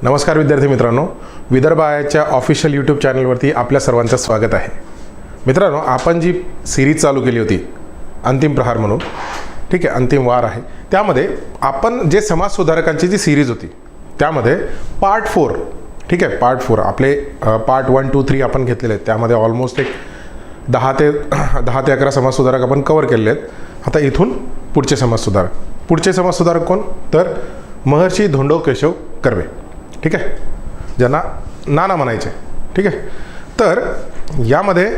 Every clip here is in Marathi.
नमस्कार विद्यार्थी मित्रांनो, विदर्भ आयच्या ऑफिशियल यूट्यूब चॅनलवरती आपल्या सर्वांचं स्वागत आहे. मित्रांनो, आपण जी सिरीज चालू केली होती अंतिम प्रहार म्हणून, ठीक आहे, अंतिम वार आहे, त्यामध्ये आपण जे समाज सुधारकांची जी सिरीज होती त्यामध्ये पार्ट 4, ठीक आहे, पार्ट 4 आपले पार्ट 1, 2, 3 आपण घेतलेले आहेत. त्यामध्ये ऑलमोस्ट एक 10 ते 11 समाज सुधारक आपण कवर केलेले आहेत. आता इथून पुढचे समाज सुधारक कोण, तर महर्षी धोंडो केशव कर्वे, ठीक आहे, ज्यांना नाना म्हणायचे, ठीक आहे. तर यामध्ये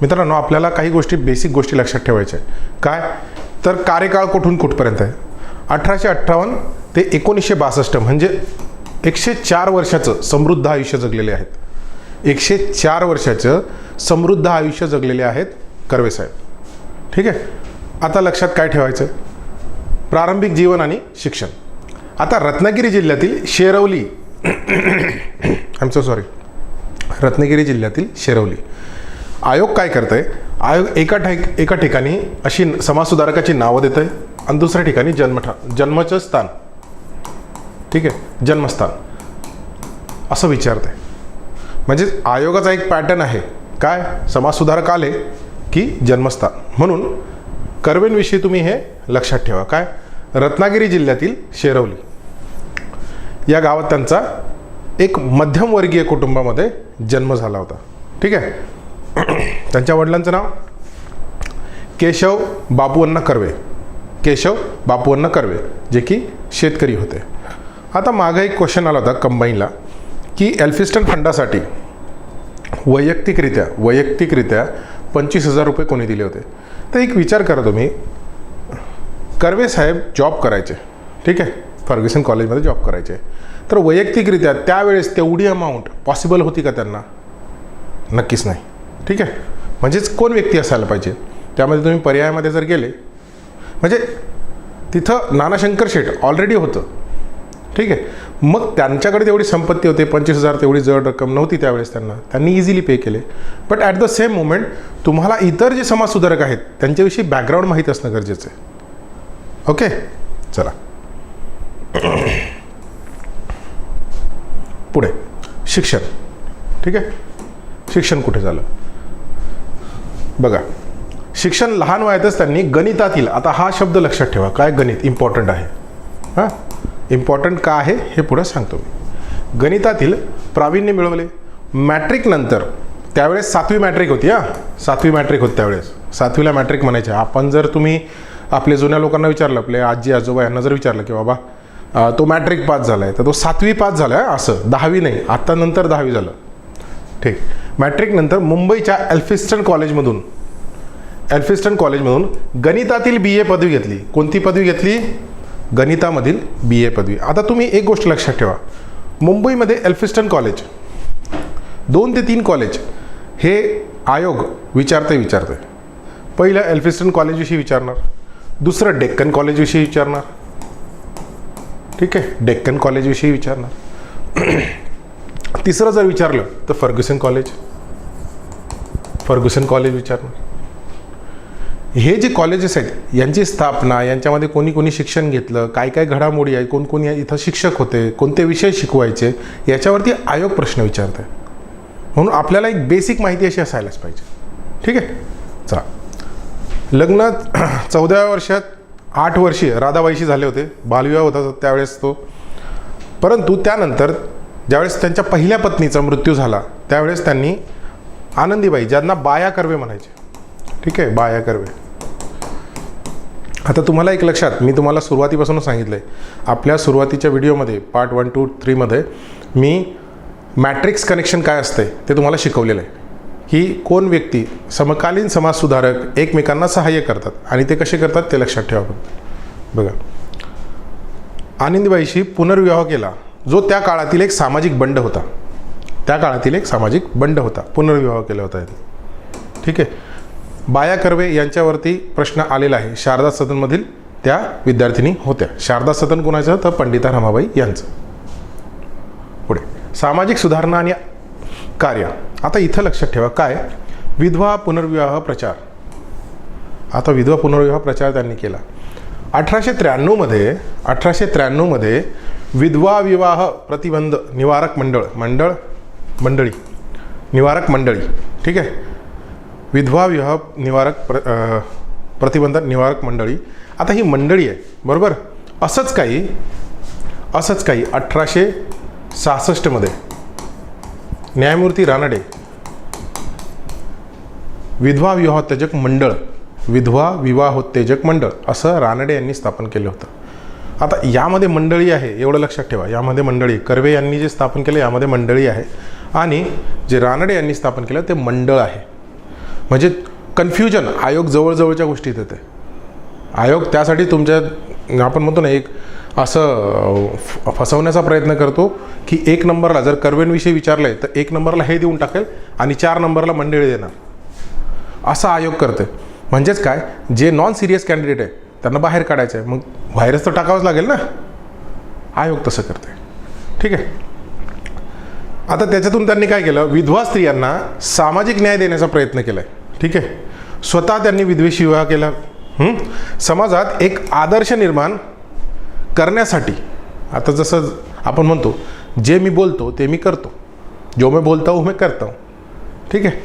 मित्रांनो आपल्याला काही गोष्टी, बेसिक गोष्टी लक्षात ठेवायच्या आहे. काय तर कार्यकाळ कुठून कुठपर्यंत आहे. 1858 ते 1962 म्हणजे 104 वर्षाचं समृद्ध आयुष्य जगलेले आहेत. 104 वर्षाचं समृद्ध आयुष्य जगलेले आहेत कर्वे साहेब, ठीक आहे. आता लक्षात काय ठेवायचं, प्रारंभिक जीवन आणि शिक्षण. आता रत्नागिरी जिल्ह्यातील शेरवली रत्नागिरी जिल्ह्यातील शेरवली आयोग काय करत आहे, आयोग एका ठिकाणी अशी समाजसुधारकाची नावं देत आहे आणि दुसऱ्या ठिकाणी जन्माचं स्थान, ठीक आहे, जन्मस्थान असं विचारत आहे. म्हणजे आयोगाचा एक पॅटर्न आहे, काय, समाजसुधारक आले की जन्मस्थान. म्हणून कर्वेंविषयी तुम्ही हे लक्षात ठेवा. काय, रत्नागिरी जिल्ह्यातील शेरवली या गावात त्यांचा एक मध्यमवर्गीय कुटुंबामध्ये जन्म झाला होता, ठीक आहे. त्यांच्या वडिलांचं नाव केशव बापूअण्णा कर्वे, जे की शेतकरी होते. आता मागं एक क्वेश्चन आला होता कंबाईनला की एल्फिस्टन फंडासाठी वैयक्तिकरित्या 25,000 रुपये कोणी दिले होते. तर एक विचार करा तुम्ही, कर्वे साहेब जॉब करायचे, ठीक आहे, फर्ग्युसन कॉलेजमध्ये जॉब करायचे. तर वैयक्तिकरित्या त्यावेळेस तेवढी अमाऊंट पॉसिबल होती का त्यांना? नक्कीच नाही, ठीक आहे. म्हणजेच कोण व्यक्ती असायला पाहिजे. त्यामध्ये तुम्ही पर्यायामध्ये जर गेले, म्हणजे तिथं नानाशंकर शेठ ऑलरेडी होतं, ठीक आहे. मग त्यांच्याकडे तेवढी संपत्ती होते, 25,000 तेवढी जड रक्कम नव्हती त्यावेळेस त्यांनी इझिली पे केले. But at the same moment तुम्हाला इतर जे समाजसुधारक आहेत त्यांच्याविषयी बॅकग्राऊंड माहीत असणं गरजेचं आहे. ओके, चला पुढे शिक्षण, ठीक आहे. शिक्षण कुठे झालं बघा. शिक्षण लहान वयातच त्यांनी गणितातील, आता हा शब्द लक्षात ठेवा, काय, गणित इम्पॉर्टंट आहे. हां, इम्पॉर्टंट का आहे हे पुढे सांगतो मी. गणितातील प्रावीण्य मिळवले. मॅट्रिक नंतर, त्यावेळेस 7वी मॅट्रिक होती, 7वी मॅट्रिक होती त्यावेळेस, 7वीला मॅट्रिक म्हणायचे. आपण जर तुम्ही आपल्या जुन्या लोकांना विचारलं, आपले आजी आजोबा यांना जर विचारलं की बाबा तो मॅट्रिक पास झाला आहे, तर तो 7वी पास झाला आहे, असं 10वी नाही, आता नंतर 10वी झालं, ठीक. मॅट्रिक नंतर मुंबईच्या एल्फिस्टन कॉलेजमधून गणितातील BA पदवी घेतली. कोणती पदवी घेतली? गणितामधील BA पदवी. आता तुम्ही एक गोष्ट लक्षात ठेवा, मुंबईमध्ये एल्फिस्टन कॉलेज 2 ते 3 कॉलेज हे आयोग विचारते. पहिलं एल्फिस्टन कॉलेजविषयी विचारणार, दुसरं डेक्कन कॉलेजविषयी विचारणार, ठीक आहे, डेक्कन कॉलेजविषयी विचारणार. तिसरं जर विचारलं तर फर्ग्युसन कॉलेज विचारणार. हे जे कॉलेजेस आहेत यांची स्थापना, यांच्यामध्ये कोणी शिक्षण घेतलं, काय घडामोडी आहे, कोण इथं शिक्षक होते, कोणते विषय शिकवायचे, याच्यावरती आयोग प्रश्न विचारत आहे. म्हणून आपल्याला एक बेसिक माहिती अशी असायलाच पाहिजे, ठीक आहे. चला, लग्न 14व्या वर्षात 8 वर्षीय राधाबाईशी झाले होते. बालविवाह होता त्यावेळेस तो. परंतु त्यानंतर ज्यावेळेस त्यांच्या पहिल्या पत्नीचा मृत्यू झाला त्यावेळेस त्यांनी आनंदीबाई, ज्यांना बाया कर्वे म्हणायचे, ठीक आहे, बाया कर्वे. आता तुम्हाला एक लक्षात, मी तुम्हाला सुरुवातीपासूनच सांगितलं आहे, आपल्या सुरुवातीच्या व्हिडिओमध्ये पार्ट 1, 2, 3 मध्ये मी मॅट्रिक्स कनेक्शन काय असते ते तुम्हाला शिकवलेलं आहे. ही कोण व्यक्ती, समकालीन समाजसुधारक एकमेकांना सहाय्य करतात आणि ते कसे करतात ते लक्षात ठेवा. बघा, आनंदीबाईशी पुनर्विवाह केला, जो त्या काळातील एक सामाजिक बंड होता, पुनर्विवाह केला होता, ठीक आहे. बाया कर्वे यांच्यावरती प्रश्न आलेला आहे. शारदा सदनमधील त्या विद्यार्थिनी होत्या. शारदा सदन कोणाचं, तर पंडिता रमाबाई यांचं. पुढे सामाजिक सुधारणा आणि कार्य. आता इथं लक्षात ठेवा, काय, विधवा पुनर्विवाह प्रचार. आता विधवा पुनर्विवाह प्रचार त्यांनी केला. 1893 मध्ये विधवा विवाह प्रतिबंध निवारक मंडळी निवारक मंडळी, ठीक आहे, विधवा विवाह प्रतिबंध निवारक मंडळी. आता ही मंडळी आहे, बरोबर. असंच काही 1866 मध्ये न्यायमूर्ती रानडे विधवा विवाहोत्तेजक मंडळ असं रानडे यांनी स्थापन केलं होतं. आता यामध्ये मंडळी आहे, एवढं लक्षात ठेवा, यामध्ये मंडळी, कर्वे यांनी जे स्थापन केलं यामध्ये मंडळी आहे आणि जे रानडे यांनी स्थापन केलं ते मंडळ आहे. म्हणजे कन्फ्युजन, आयोग जवळजवळच्या गोष्टीत येते. आयोग त्यासाठी तुमच्या, आपण म्हणतो ना, एक असं फसवण्याचा प्रयत्न करतो की 1 नंबरला जर कर्वेंविषयी विचारलं आहे तर 1 नंबरला हे देऊन टाकेल आणि 4 नंबरला मंडळी देणार, असा आयोग करते. म्हणजेच काय, जे नॉन सिरियस कॅन्डिडेट आहे त्यांना बाहेर काढायचं आहे, मग व्हायरस तर टाकावंच लागेल ना, आयोग तसं करते. ठीक आहे. आता त्याच्यातून त्यांनी काय केलं, विधवा स्त्रियांना सामाजिक न्याय देण्याचा प्रयत्न केला आहे. ठीक आहे. स्वतः त्यांनी विधवेशी विवाह केला. समाजात एक आदर्श निर्माण करण्यासाठी, आता जसं आपण म्हणतो, जे मी बोलतो ते मी करतो, जो मैं बोलता हूँ मैं करता हूँ. ठीक आहे.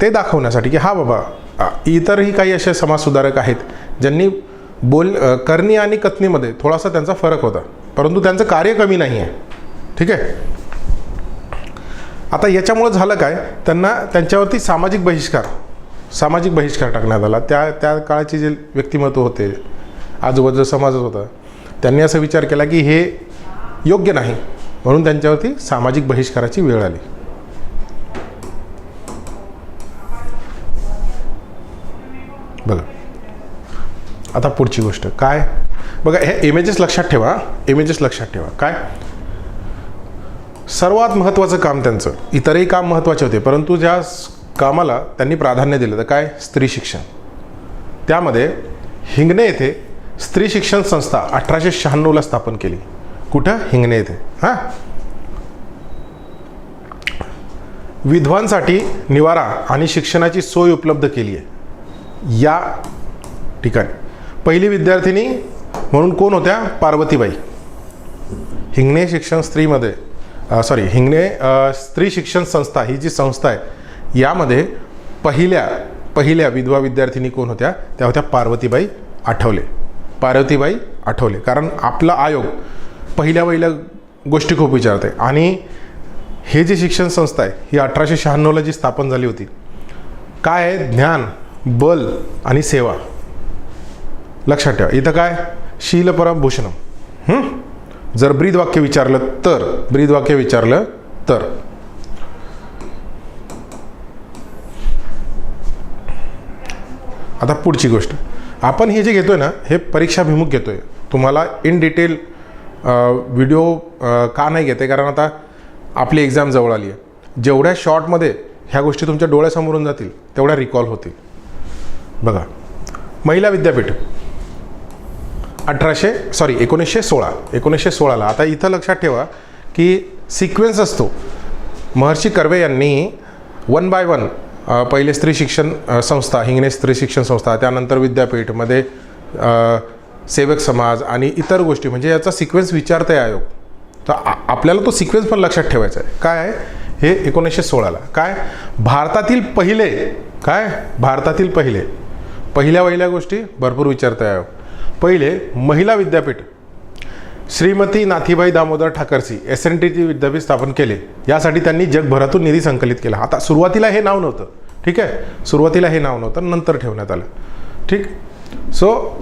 ते दाखवण्यासाठी की हा बाबा, इतरही काही असे समाजसुधारक आहेत ज्यांनी करणी आणि कथनीमध्ये थोडासा त्यांचा फरक होता, परंतु त्यांचं कार्य कमी नाही आहे. ठीक आहे. आता याच्यामुळे झालं काय, त्यांच्यावरती सामाजिक बहिष्कार टाकण्यात आला. त्या काळाचे जे व्यक्तिमत्व होते, आजूबाजूचा समाजच होता, त्यांनी असा विचार केला की हे योग्य नाही, म्हणून त्यांच्यावरती सामाजिक बहिष्काराची वेळ आली. बघा आता पुढची गोष्ट काय, बघा हे इमेजेस लक्षात ठेवा. काय, सर्वात महत्त्वाचं काम त्यांचं, इतरही काम महत्त्वाचे होते परंतु ज्या कामाला त्यांनी प्राधान्य दिलं तर काय, स्त्री शिक्षण. त्यामध्ये हिंगणे येथे स्त्री शिक्षण संस्था 1896ला स्थापन केली. कुठं, हिंगणे येथे. विधवांसाठी निवारा आणि शिक्षणाची सोय उपलब्ध केली आहे या ठिकाणी. पहिली विद्यार्थिनी म्हणून कोण होत्या, पार्वतीबाई. हिंगणे स्त्री शिक्षण संस्था ही जी संस्था आहे यामध्ये पहिल्या विधवा विद्यार्थिनी कोण होत्या, त्या होत्या पार्वतीबाई आठवले. कारण आपला आयोग पहिल्या गोष्टी खूप विचारते आणि हे जी शिक्षण संस्था आहे ही 1896ला जी स्थापन झाली होती, काय आहे, ज्ञान, बल आणि सेवा. लक्षात ठेवा. इथं काय, शील परम भूषणम. जर ब्रीद वाक्य विचारलं तर आता पुढची गोष्ट, आपण हे जे घेतोय ना हे परीक्षाभिमुख घेतोय. तुम्हाला इन डिटेल व्हिडिओ का नाही घेते, कारण आता आपली एक्झाम जवळ आली आहे. जेवढ्या शॉर्टमध्ये ह्या गोष्टी तुमच्या डोळ्यासमोरून जातील तेवढ्या रिकॉल होतील. बघा, महिला विद्यापीठ 1916ला. आता इथं लक्षात ठेवा की सिक्वेन्स असतो. महर्षी कर्वे यांनी 1 by 1 पहिले स्त्री शिक्षण संस्था, हिंगणे स्त्री शिक्षण संस्था, त्यानंतर विद्यापीठमध्ये सेवक समाज आणि इतर गोष्टी, म्हणजे याचा सिक्वेन्स विचारते आयोग. तर आपल्याला तो सिक्वेन्स पण लक्षात ठेवायचा आहे. काय आहे हे, 1916ला. काय, भारतातील पहिल्या गोष्टी भरपूर विचारते आयोग. पहिले महिला विद्यापीठ श्रीमती नाथीबाई दामोदर ठाकरसी SNTT विद्यापीठ स्थापन केले. यासाठी त्यांनी जगभरातून निधी संकलित केला. आता सुरुवातीला हे नाव नव्हतं. ठीक आहे. नंतर ठेवण्यात आलं. ठीक. सो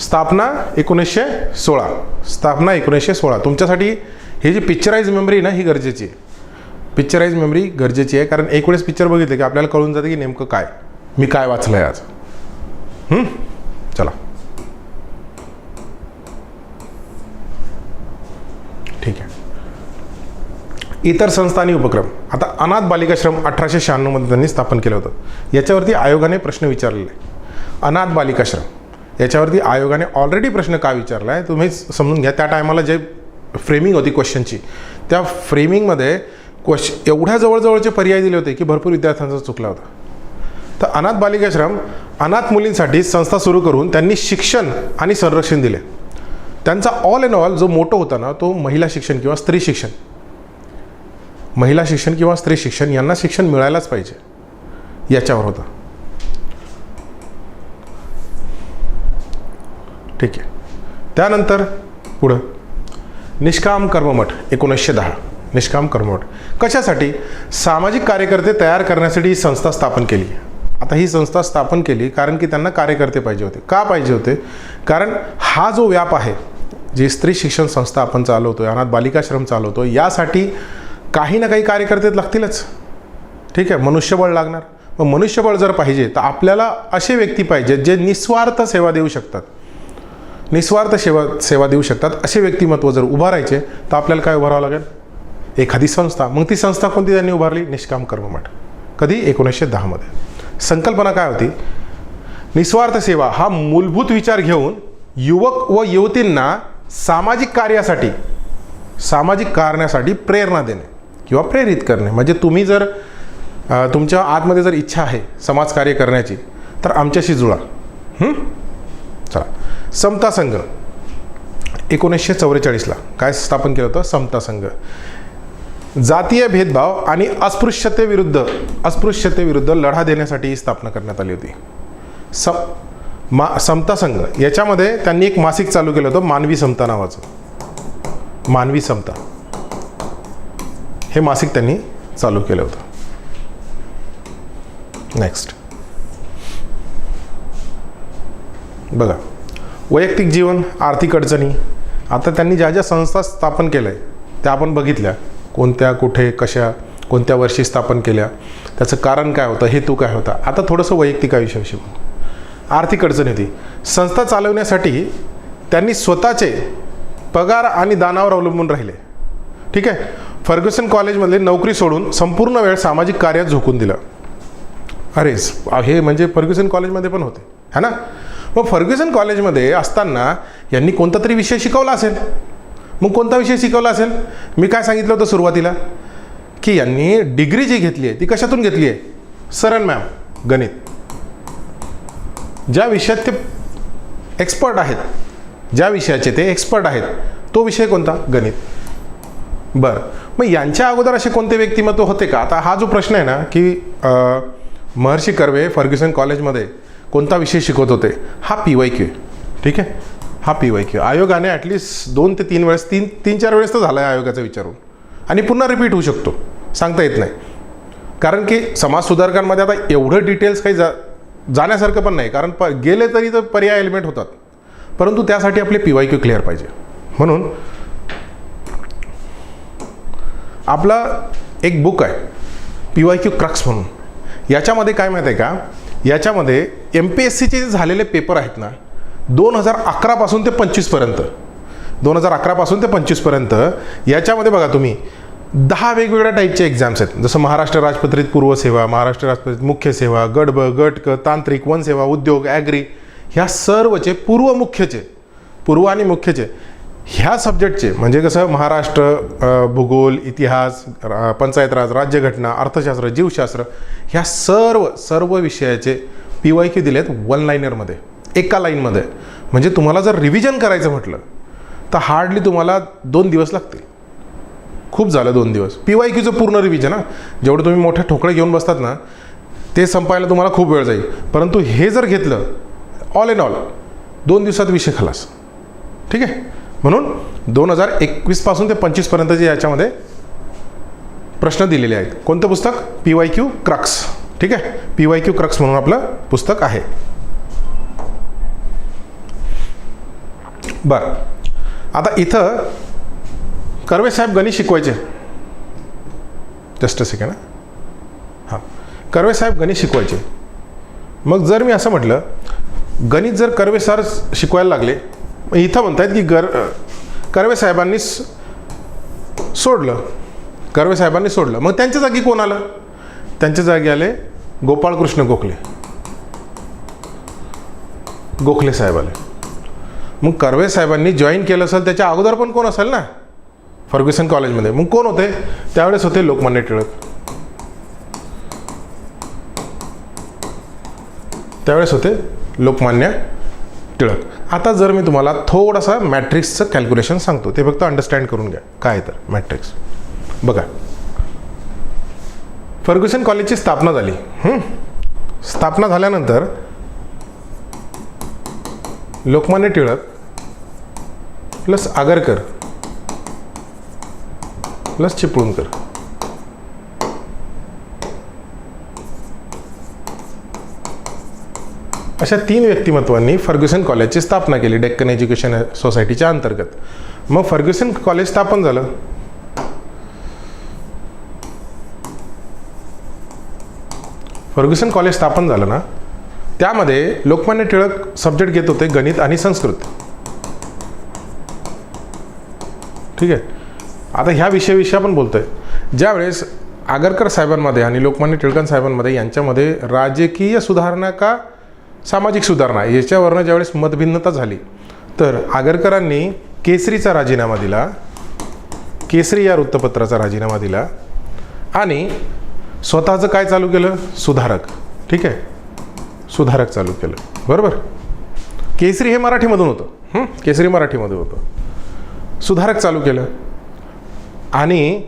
स्थापना 1916. तुमच्यासाठी ही जी पिक्चराइज मेमरी ना ही गरजेची आहे. पिक्चराइज मेमरी गरजेची आहे, कारण एक वेळेस पिक्चर बघितलं की आपल्याला कळून जातं की नेमकं काय मी काय वाचलंय आज. चला, ठीक आहे. इतर संस्था आणि उपक्रम. आता अनाथ बालिकाश्रम 1896मध्ये त्यांनी स्थापन केलं होतं. याच्यावरती आयोगाने प्रश्न विचारलेला आहे. अनाथ बालिकाश्रम याच्यावरती आयोगाने ऑलरेडी प्रश्न का विचारला आहे तुम्ही समजून घ्या. त्या टायमाला जे फ्रेमिंग होती क्वेश्चनची, त्या फ्रेमिंगमध्ये एवढ्या जवळजवळचे पर्याय दिले होते की भरपूर विद्यार्थ्यांचा चुकला होता. तर अनाथ बालिकाश्रम, अनाथ मुलींसाठी संस्था सुरू करून त्यांनी शिक्षण आणि संरक्षण दिले. त्यांचा ऑल इन ऑल जो मोटो होता ना, तो महिला शिक्षण किंवा स्त्री शिक्षण, महिला शिक्षण किंवा स्त्री शिक्षण यांना शिक्षण मिळायलाच पाहिजे याच्यावर होता. ठीक आहे. त्यानंतर पुढं निष्काम कर्ममठ 1910. निष्काम कर्ममठ कशासाठी? सामाजिक कार्यकर्ते तयार करण्यासाठी ही संस्था स्थापन केली. आता ही संस्था स्थापन केली कारण की त्यांना कार्यकर्ते पाहिजे होते. का पाहिजे होते? कारण हा जो व्याप आहे, जी स्त्री शिक्षण संस्था आपण चालवतो, अनाथ बालिकाश्रम चालवतो, यासाठी काही ना काही कार्यकर्ते लागतीलच. ठीक आहे, मनुष्यबळ लागणार. मग मनुष्यबळ जर पाहिजे तर आपल्याला असे व्यक्ती पाहिजेत जे निस्वार्थ सेवा देऊ शकतात. निस्वार्थ सेवा देऊ शकतात असे व्यक्तिमत्व जर उभारायचे तर आपल्याला काय उभारावं लागेल? एखादी संस्था. मग ती संस्था कोणती त्यांनी उभारली? निष्काम कर्ममठ. कधी? 1910 मध्ये. संकल्पना काय होती? निस्वार्थ सेवा हा मूलभूत विचार घेऊन युवक व युवतींना सामाजिक कार्यासाठी प्रेरणा देणे किंवा प्रेरित करणे. म्हणजे तुम्ही जर तुमच्या आतमध्ये जर इच्छा आहे समाजकार्य करण्याची तर आमच्याशी जुळा. चला. समता संघ 1944ला काय स्थापन केलं होतं? समता संघ. जातीय भेदभाव आणि अस्पृश्यतेविरुद्ध लढा देण्यासाठी स्थापना करण्यात आली होती. समता संघ याच्यामध्ये त्यांनी एक मासिक चालू केलं होतं, मानवी समता नावाचं. मानवी समता हे मासिक त्यांनी चालू केलं होतं. नेक्स्ट बघा, वैयक्तिक जीवन, आर्थिक अडचणी. आता त्यांनी ज्या ज्या संस्था स्थापन केल्या त्या आपण बघितल्या, कोणत्या, कुठे, कशा, कोणत्या वर्षी स्थापन केल्या, त्याचं कारण काय होतं, हेतू काय होता. आता थोडंसं वैयक्तिक आयुष्याविषयी. आर्थिक अडचण होती. संस्था चालवण्यासाठी त्यांनी स्वतःचे पगार आणि दानावर अवलंबून राहिले. ठीक आहे. फर्ग्युसन कॉलेजमधले नोकरी सोडून संपूर्ण वेळ सामाजिक कार्यात झोकून दिलं. अरे हे म्हणजे फर्ग्युसन कॉलेजमध्ये पण होते, है ना. मग फर्ग्युसन कॉलेजमध्ये असताना यांनी कोणता तरी विषय शिकवला असेल. मग कोणता विषय शिकवला असेल? मी काय सांगितलं होतं सुरुवातीला की यांनी डिग्री जी घेतली आहे ती कशातून घेतली आहे? सरन मॅम, गणित. ज्या विषयात ते एक्सपर्ट आहेत, ज्या विषयाचे ते एक्सपर्ट आहेत, तो विषय कोणता? गणित. बरं, मग यांच्या अगोदर असे कोणते व्यक्तिमत्व होते का? आता हा जो प्रश्न आहे ना की महर्षी कर्वे फर्ग्युसन कॉलेजमध्ये कोणता विषय शिकवत होते, हा PYQ. ठीक आहे, हा PYQ. आयोगाने ॲटलिस्ट 2 ते 3 वेळेस, 3-4 वेळेस तर झाला आहे आयोगाचा विचारून, आणि पुन्हा रिपीट होऊ शकतो, सांगता येत नाही. कारण की समाज सुधारकांमध्ये आता एवढं डिटेल्स काही जाण्यासारखं पण नाही, कारण गेले तरी तर पर्याय एलिमेंट होतात, परंतु त्यासाठी आपले PYQ क्लिअर पाहिजे. म्हणून आपला एक बुक आहे PYQ क्रक्स म्हणून. याच्यामध्ये काय माहीत आहे का? याच्यामध्ये MPSCचे जे झालेले पेपर आहेत ना, 2011 पासून ते 25 पर्यंत, 2011 पासून ते 25 पर्यंत, याच्यामध्ये बघा तुम्ही 10 वेगवेगळ्या टाईपचे एक्झाम्स आहेत. जसं महाराष्ट्र राजपत्रित पूर्व सेवा, महाराष्ट्र राजपत्रित मुख्य सेवा, गट ब, गट क, तांत्रिक, वन सेवा, उद्योग, ॲग्री, ह्या सर्वचे पूर्व आणि मुख्यचे ह्या सब्जेक्टचे, म्हणजे कसं महाराष्ट्र, भूगोल, इतिहास, पंचायत राज, राज्यघटना, अर्थशास्त्र, जीवशास्त्र, ह्या सर्व विषयाचे PYQ दिलेत 1 लाईनरमध्ये, एका लाईनमध्ये. म्हणजे तुम्हाला जर रिव्हिजन करायचं म्हटलं तर हार्डली तुम्हाला 2 दिवस लागतील. खूप झालं 2 दिवस. PYQचं पूर्ण रिव्हिजन, जेवढं तुम्ही मोठे ठोकळे घेऊन बसतात ना ते संपायला तुम्हाला खूप वेळ जाईल. परंतु हे जर घेतलं ऑल इन ऑल 2 दिवसात विषय खलास. ठीक आहे. म्हणून 2021 पासून ते 25 पर्यंतचे याच्यामध्ये प्रश्न दिलेले आहेत. कोणतं पुस्तक? PYQ crux. ठीक आहे, PYQ क्रक्स म्हणून आपलं पुस्तक आहे. बरं, आता इथं कर्वे साहेब गणित शिकवायचे. Just a second. हां, कर्वे साहेब गणित शिकवायचे. मग जर मी असं म्हटलं गणित जर कर्वे सर शिकवायला लागले, इथं म्हणतायत की कर्वे साहेबांनी सोडलं. मग त्यांच्या जागी कोण आलं? त्यांच्या जागी आले गोपाळकृष्ण गोखले साहेब आले. मग कर्वे साहेबांनी जॉईन केलं असेल त्याच्या अगोदर पण कोण असेल ना फर्ग्युसन कॉलेजमध्ये. मग कोण होते त्यावेळेस? होते लोकमान्य टिळक. त्यावेळेस होते लोकमान्य टिळक. आता जर मी तुम्हाला थोडासा मॅट्रिक्सचं कॅल्क्युलेशन सांगतो, ते फक्त अंडरस्टँड करून घ्या काय आहे तर मॅट्रिक्स. बघा, फर्ग्युसन कॉलेजची स्थापना झाली. स्थापना झाल्यानंतर लोकमान्य टिळक प्लस आगरकर प्लस चिपळूणकर अशा 3 व्यक्तिमत्वांनी फर्ग्युसन कॉलेजची स्थापना केली डेक्कन एज्युकेशन सोसायटीच्या अंतर्गत. मग फर्ग्युसन कॉलेज स्थापन झालं. फर्ग्युसन कॉलेज स्थापन झालं ना, त्यामध्ये लोकमान्य टिळक सब्जेक्ट घेत होते गणित आणि संस्कृत. ठीक आहे. आता ह्या विषयाविषयी आपण बोलतोय. ज्यावेळेस आगरकर साहेबांमध्ये आणि लोकमान्य टिळक साहेबांमध्ये यांच्यामध्ये राजकीय सुधारणा का सामाजिक सुधारणा याच्यावरनं ज्यावेळेस मतभिन्नता झाली, तर आगरकरांनी केसरीचा राजीनामा दिला, केसरी या वृत्तपत्राचा राजीनामा दिला आणि स्वतःचं काय चालू केलं, सुधारक. ठीक आहे, सुधारक चालू केलं. बरोबर. केसरी हे मराठीमधून होतं, केसरी मराठीमध्ये होतं. सुधारक चालू केलं. आणि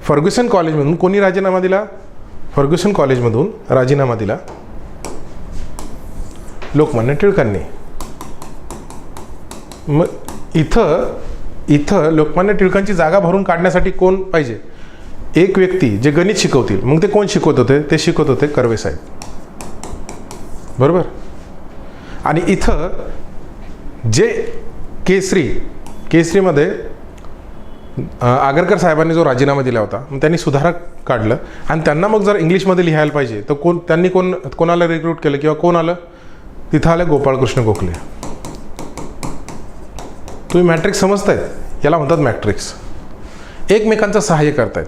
फर्ग्युसन कॉलेजमधून कोणी राजीनामा दिला, फर्ग्युसन कॉलेजमधून राजीनामा दिला लोकमान्य टिळकांनी. मग इथं लोकमान्य टिळकांची जागा भरून काढण्यासाठी कोण पाहिजे, एक व्यक्ती जे गणित शिकवतील. मग ते कोण शिकवत होते, ते शिकवत होते कर्वे साहेब. बरोबर. आणि इथं जे केसरीमध्ये आगरकर साहेबांनी जो राजीनामा दिला होता, मग त्यांनी सुधारक काढलं. आणि त्यांना मग जर इंग्लिशमध्ये लिहायला पाहिजे तर कोणाला रिक्रूट केलं किंवा कोण आलं, तिथं आलं गोपाळकृष्ण गोखले. तुम्ही मॅट्रिक्स समजताय, याला म्हणतात मॅट्रिक्स. एकमेकांचं सहाय्य करतायत,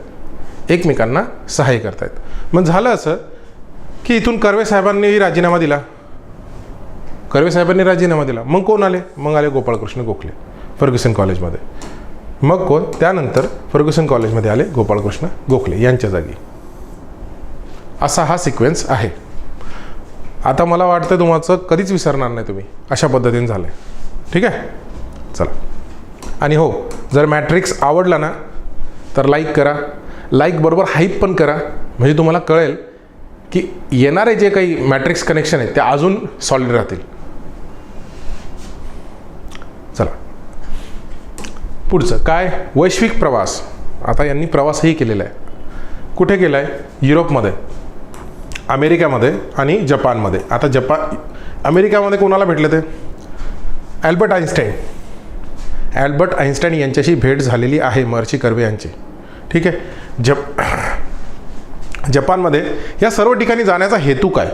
एकमेकांना सहाय्य करतायत. मग झालं असं की इथून कर्वे साहेबांनी राजीनामा दिला, मग कोण आले, मग आले गोपाळकृष्ण गोखले फर्ग्युसन कॉलेजमध्ये. मग कोण, त्यानंतर फर्ग्युसन कॉलेजमध्ये आले गोपाळकृष्ण गोखले यांच्या जागी. असा हा सिक्वेन्स आहे. आता मला वाटतं तुम्हाला कधीच विसरणार नाही तुम्ही, अशा पद्धतीने झालं आहे. ठीक आहे. चला. आणि हो, जर मॅट्रिक्स आवडला ना तर लाईक करा, लाईक बरोबर हाईप पण करा, म्हणजे तुम्हाला कळेल की येणारे जे काही मॅट्रिक्स कनेक्शन आहेत ते अजून सॉलिड राहतील. चला पुढचं काय, वैश्विक प्रवास. आता यांनी प्रवासही केलेला आहे. कुठे केला आहे, युरोपमध्ये, अमेरिकामध्ये आणि जपानमध्ये. आता अमेरिकामध्ये कोणाला भेटले ते, ॲल्बर्ट आइन्स्टाईन यांच्याशी भेट झालेली आहे महर्षी कर्वे यांची. ठीक आहे. जपानमध्ये या सर्व ठिकाणी जाण्याचा हेतू काय,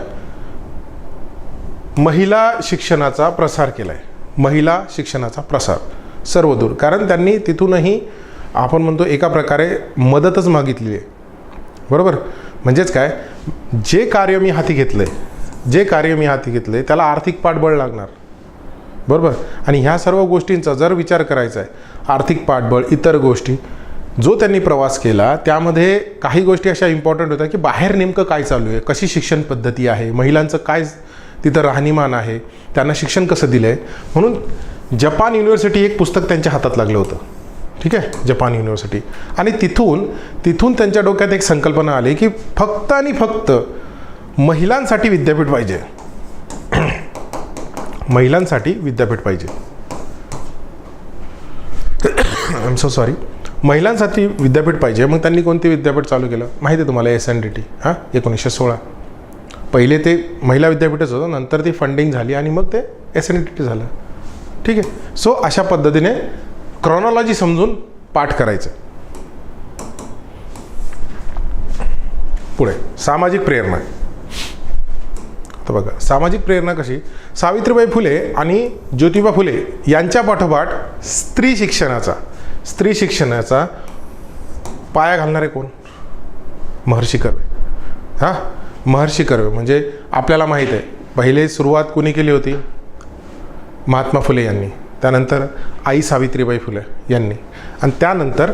महिला शिक्षणाचा प्रसार केला आहे. महिला शिक्षणाचा प्रसार सर्वदूर, कारण त्यांनी तिथूनही आपण म्हणतो एका प्रकारे मदतच मागितलेली आहे. बरोबर. म्हणजेच काय, जे कार्य मी हाती घेतलंय त्याला आर्थिक पाठबळ लागणार. बरोबर. आणि ह्या सर्व गोष्टींचा जर विचार करायचा आहे, आर्थिक पाठबळ, इतर गोष्टी, जो त्यांनी प्रवास केला त्यामध्ये काही गोष्टी अशा इम्पॉर्टंट होत्या की बाहेर नेमकं काय चालू आहे, कशी शिक्षण पद्धती आहे, महिलांचं काय तिथं राहणीमान आहे, त्यांना शिक्षण कसं दिलं आहे. म्हणून जपान युनिव्हर्सिटी एक पुस्तक त्यांच्या हातात लागलं होतं. ठीक आहे, जपान युनिव्हर्सिटी. आणि तिथून त्यांच्या डोक्यात एक संकल्पना आली की फक्त आणि फक्त महिलांसाठी विद्यापीठ पाहिजे. महिलांसाठी विद्यापीठ पाहिजे. I am so sorry. महिलांसाठी विद्यापीठ पाहिजे. मग त्यांनी कोणते विद्यापीठ चालू केलं माहिती आहे तुम्हाला, SNDT. 1916. पहिले ते महिला विद्यापीठच होतं, नंतर ती फंडिंग झाली आणि मग ते SNDT झालं. ठीक आहे. सो अशा पद्धतीने क्रॉनॉलॉजी समजून पाठ करायचं. पुढे सामाजिक प्रेरणा. तर बघा, सामाजिक प्रेरणा कशी, सावित्रीबाई फुले आणि ज्योतिबा फुले यांच्या पाठोपाठ स्त्री शिक्षणाचा पाया घालणारे कोण, महर्षी कर्वे. महर्षी कर्वे म्हणजे आपल्याला माहीत आहे, पहिले सुरुवात कुणी केली होती, महात्मा फुले यांनी, त्यानंतर आई सावित्रीबाई फुले यांनी, आणि त्यानंतर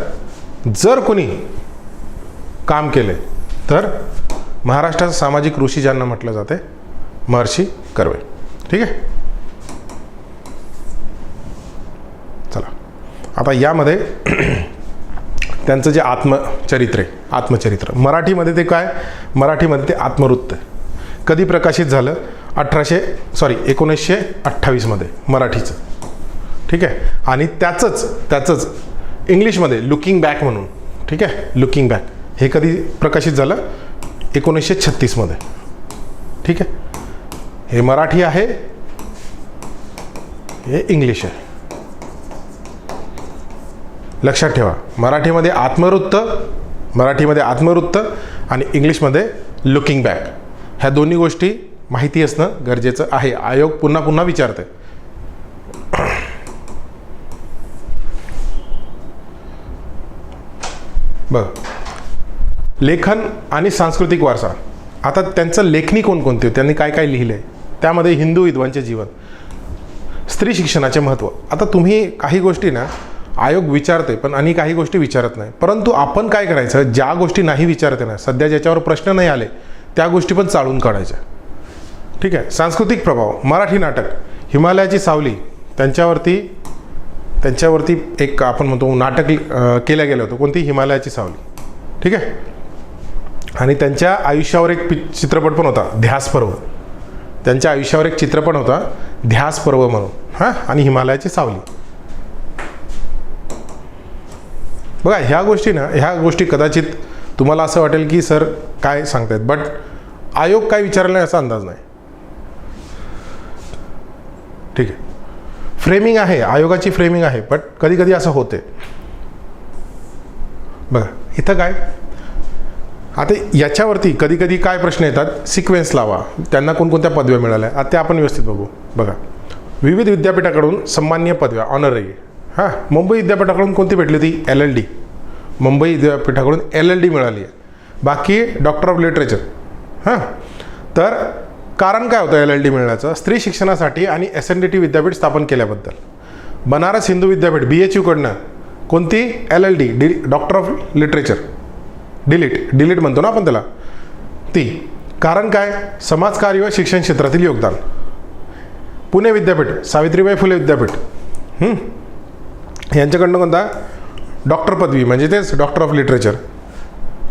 जर कोणी काम केले तर महाराष्ट्राचा सामाजिक ऋषी ज्यांना म्हटलं जाते, महर्षी कर्वे. ठीक आहे. आता यामध्ये त्यांचं जे आत्मचरित्र आहे, आत्मचरित्र मराठीमध्ये ते काय, मराठीमध्ये ते आत्मवृत्त आहे. कधी प्रकाशित झालं, 1928 मध्ये मराठीचं. ठीक आहे. आणि त्याचंच इंग्लिशमध्ये लुकिंग बॅक म्हणून. ठीक आहे, लुकिंग बॅक हे कधी प्रकाशित झालं, 1936 मध्ये. ठीक आहे. हे मराठी आहे, हे इंग्लिश आहे. लक्षात ठेवा, मराठीमध्ये आत्मवृत्त आणि इंग्लिशमध्ये लुकिंग बॅक, ह्या दोन्ही गोष्टी माहिती असणं गरजेचं आहे. आयोग पुन्हा पुन्हा विचारते. बघ, लेखन आणि सांस्कृतिक वारसा. आता त्यांचं लेखणी कोणकोणती, त्यांनी काय काय लिहिलं आहे, त्यामध्ये हिंदू विद्वांचे जीवन, स्त्री शिक्षणाचे महत्त्व. आता तुम्ही काही गोष्टी ना आयोग विचारते पण आणि काही गोष्टी विचारत नाही. परंतु आपण काय करायचं, ज्या गोष्टी नाही विचारते ना, सध्या ज्याच्यावर प्रश्न नाही आले त्या गोष्टी पण चाळून काढायच्या. ठीक आहे. सांस्कृतिक प्रभाव, मराठी नाटक हिमालयाची सावली, त्यांच्यावरती एक आपण म्हणतो नाटक केलं गेलं होतं. कोणती, हिमालयाची सावली. ठीक आहे. आणि त्यांच्या आयुष्यावर एक चित्रपट पण होता, ध्यास पर्व. त्यांच्या आयुष्यावर एक चित्रपट होता, ध्यास पर्व म्हणून. हां, आणि हिमालयाची सावली. बघा, ह्या गोष्टी कदाचित तुम्हाला असं वाटेल की सर काय सांगतायत, बट आयोग काय विचारलं नाही असा अंदाज नाही. ठीक आहे. फ्रेमिंग आहे, आयोगाची फ्रेमिंग आहे, बट कधी कधी असं होते. बघा इथं काय, आता याच्यावरती कधी कधी काय प्रश्न येतात, सिक्वेन्स लावा, त्यांना कोणकोणत्या पदव्या मिळाल्या, आता ते आपण व्यवस्थित बघू. बघा, विविध विद्यापीठाकडून सन्माननीय पदव्या, ऑनररी. हां, मुंबई विद्यापीठाकडून कोणती भेटली होती, LLD. मुंबई विद्यापीठाकडून LLD मिळाली आहे. बाकी डॉक्टर ऑफ लिटरेचर. हां, तर कारण काय होतं LLD मिळण्याचं, स्त्री शिक्षणासाठी आणि SNDT विद्यापीठ स्थापन केल्याबद्दल. बनारस हिंदू विद्यापीठ BHU कडनं कोणती, LLD, doctor of literature, delete म्हणतो ना आपण त्याला, ती. कारण काय, समाजकार्य व शिक्षण क्षेत्रातील योगदान. पुणे विद्यापीठ, सावित्रीबाई फुले विद्यापीठ, यांच्याकडनं कोणता, डॉक्टर पदवी, म्हणजे तेच डॉक्टर ऑफ लिटरेचर.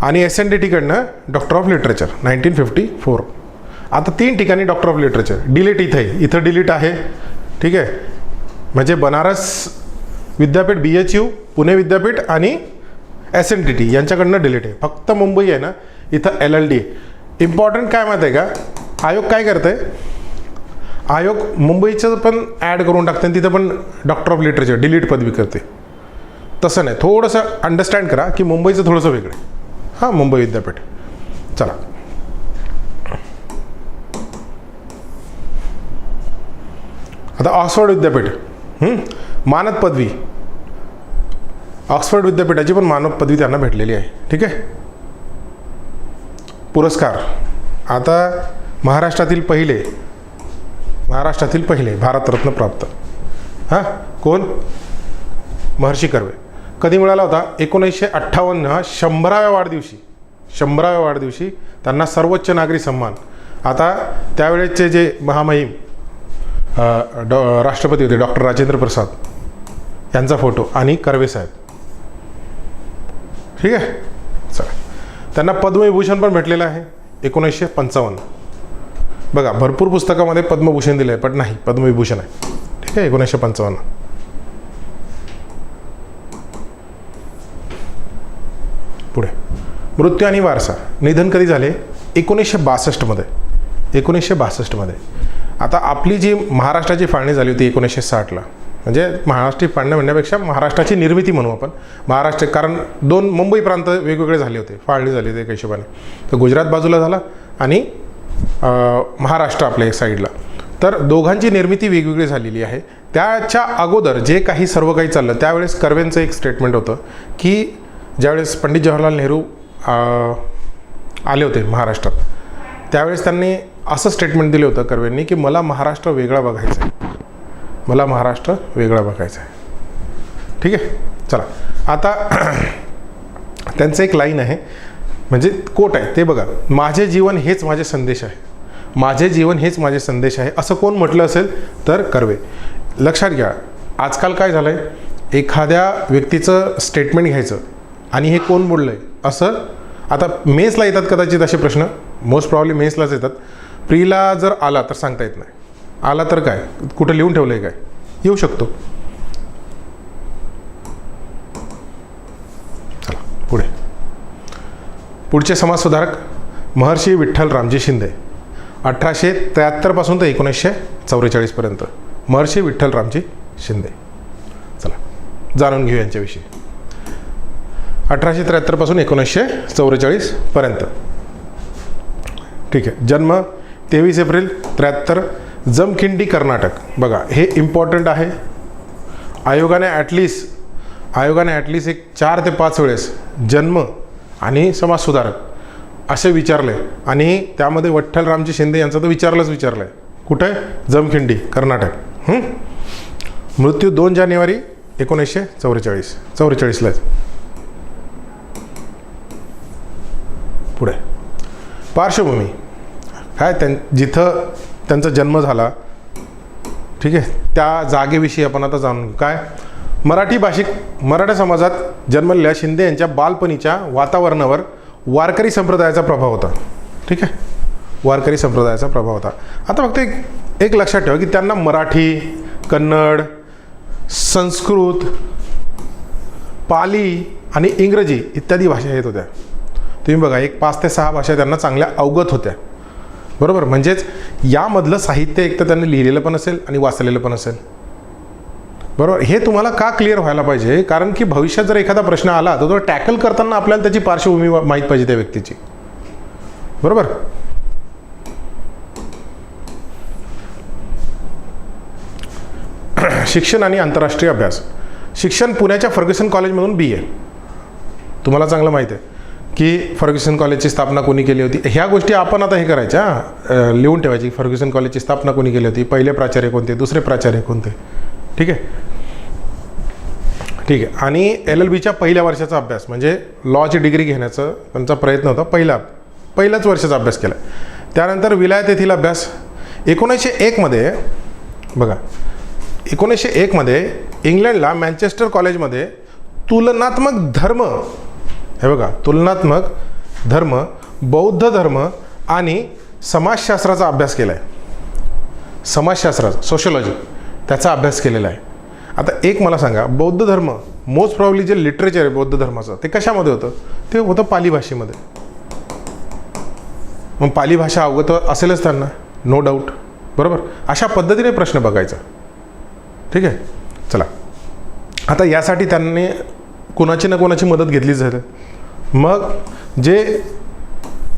आणि SNDT कडनं डॉक्टर ऑफ लिटरेचर 1954. आता 3 ठिकाणी डॉक्टर ऑफ लिटरेचर. डिलीट इथं डिलीट आहे. ठीक आहे. म्हणजे बनारस विद्यापीठ, BHU, पुणे विद्यापीठ आणि SNDT यांच्याकडनं डिलीट आहे. फक्त मुंबई आहे ना, इथं LLD. इम्पॉर्टंट काय माहिती आहे का, आयोग काय करते, आयोग मुंबईचं पण ॲड करून टाकते आणि तिथं पण डॉक्टर ऑफ लिटरेचर डिलीट पदवी करते. तसं नाही, थोडंसं अंडरस्टँड करा की मुंबईचं थोडंसं वेगळं आहे. हां, मुंबई विद्यापीठ. चला, आता ऑक्सफर्ड विद्यापीठ, मानद पदवी. ऑक्सफर्ड विद्यापीठाची पण मानद पदवी त्यांना भेटलेली आहे. ठीक आहे. पुरस्कार, आता महाराष्ट्रातील पहिले भारतरत्न प्राप्त. हां, कोण, महर्षी कर्वे. कधी मिळाला होता, 1958 100व्या वाढदिवशी त्यांना सर्वोच्च नागरी सन्मान. आता त्यावेळेचे जे महामहिम राष्ट्रपती होते डॉक्टर राजेंद्र प्रसाद, यांचा फोटो आणि कर्वे साहेब. ठीक आहे. चला, त्यांना पद्मविभूषण पण भेटलेलं आहे 1955. बघा, भरपूर पुस्तकामध्ये पद्मभूषण दिलं आहे, पण नाही, पद्मविभूषण आहे. ठीक आहे, 1955. पुढे, मृत्यू आणि वारसा. निधन कधी झाले, 1962 मध्ये. आता आपली जी महाराष्ट्राची फाळणी झाली होती 1960ला, म्हणजे महाराष्ट्री फाळणी म्हणण्यापेक्षा महाराष्ट्राची निर्मिती म्हणू आपण. महाराष्ट्र, कारण 2 मुंबई प्रांत वेगवेगळे झाले होते, फाळणी झाली होती एका हिशोबाने. तर गुजरात बाजूला झाला आणि महाराष्ट्र आपल्या एक साईडला. तर दोघांची निर्मिती वेगवेगळी झालेली आहे. त्याच्या अगोदर जे काही सर्व काही चाललं, त्यावेळेस कर्वेंचं एक स्टेटमेंट होतं की ज्यावेळेस पंडित जवाहरलाल नेहरू आले होते महाराष्ट्रात, त्यावेळेस त्यांनी असं स्टेटमेंट दिलं होतं कर्वेंनी की मला महाराष्ट्र वेगळा बघायचा आहे. ठीक आहे. चला, आता त्यांचं एक लाईन आहे, म्हणजे कोट आहे, ते बघा. माझे जीवन हेच माझे संदेश आहे, असं कोण म्हटलं असेल तर कर्वे. लक्षात घ्या, आजकाल काय झालं आहे, एखाद्या व्यक्तीचं स्टेटमेंट घ्यायचं आणि हे कोण बोललं आहे असं. आता मेन्सला येतात कदाचित असे प्रश्न, मोस्ट प्रॉब्ली मेन्सलाच येतात. प्रीला जर आला तर सांगता येत नाही, आला तर काय, कुठं लिहून ठेवलं आहे काय, येऊ शकतो. चला पुढे. पुढचे समाजसुधारक महर्षी विठ्ठल रामजी शिंदे, 1873 पासून तर 1944 पर्यंत. महर्षी विठ्ठल रामजी शिंदे. चला जाणून घेऊ यांच्याविषयी. 1873 पासून 1944 पर्यंत. ठीक आहे. जन्म 23 एप्रिल 73, जमखिंडी कर्नाटक. बघा हे इम्पॉर्टंट आहे. आयोगाने ॲटलिस्ट एक 4 ते 5 वेळेस जन्म आणि समाजसुधारक असे विचारले आणि त्यामध्ये विठ्ठल रामजी शिंदे यांचं तर विचारलं आहे. कुठे? जमखिंडी कर्नाटक. मृत्यू 2 जानेवारी 1944. पुढे पार्श्वभूमी काय, जिथं त्यांचा जन्म झाला, ठीक आहे, त्या जागेविषयी आपण आता जाणून घेऊ. काय? मराठा समाजात जन्मलेल्या शिंदे यांच्या बालपणीच्या वातावरणावर वारकरी संप्रदायाचा प्रभाव होता. ठीक आहे, वारकरी संप्रदायाचा प्रभाव होता. आता फक्त एक लक्षात ठेवा की त्यांना मराठी, कन्नड, संस्कृत, पाली आणि इंग्रजी इत्यादी भाषा येत होत्या. तुम्ही बघा, एक 5 ते 6 भाषा त्यांना चांगल्या अवगत होत्या. बरोबर, म्हणजेच यामधलं साहित्य एक तर त्यांनी लिहिलेलं पण असेल आणि वाचलेलं पण असेल. बरोबर, हे तुम्हाला का क्लिअर व्हायला पाहिजे, कारण की भविष्यात जर एखादा प्रश्न आला तर तो टॅकल करताना आपल्याला त्याची पार्श्वभूमी माहीत पाहिजे त्या व्यक्तीची. बरोबर. शिक्षण आणि आंतरराष्ट्रीय अभ्यास. शिक्षण पुण्याच्या फर्ग्युसन कॉलेजमधून BA. तुम्हाला चांगलं माहीत आहे की फर्ग्युसन कॉलेजची स्थापना कोणी केली होती. ह्या गोष्टी आपण आता हे करायच्या, लिहून ठेवायची. फर्ग्युसन कॉलेजची स्थापना कोणी केली होती, पहिले प्राचार्य कोणते, दुसरे प्राचार्य कोणते. ठीक आहे. आणि LLBच्या पहिल्या वर्षाचा अभ्यास म्हणजे लॉची डिग्री घेण्याचा त्यांचा प्रयत्न होता. पहिल्याच वर्षाचा अभ्यास केला. त्यानंतर विलायत येथील अभ्यास. 1901 मध्ये बघा, 1901 मध्ये इंग्लंडला मँचेस्टर कॉलेजमध्ये तुलनात्मक धर्म, बौद्ध धर्म आणि समाजशास्त्राचा अभ्यास केला आहे. समाजशास्त्राचा, सोशलॉजी, त्याचा अभ्यास केलेला आहे. आता एक मला सांगा, बौद्ध धर्म मोस्ट प्रॉब्ली जे लिटरेचर आहे बौद्ध धर्माचं ते कशामध्ये होतं? ते होतं पाली भाषेमध्ये. मग पाली भाषा अवगत असेलच त्यांना, नो डाऊट. बरोबर, अशा पद्धतीने प्रश्न बघायचा. ठीक आहे. चला, आता यासाठी त्यांनी कोणाची ना कोणाची मदत घेतलीच आहे. मग जे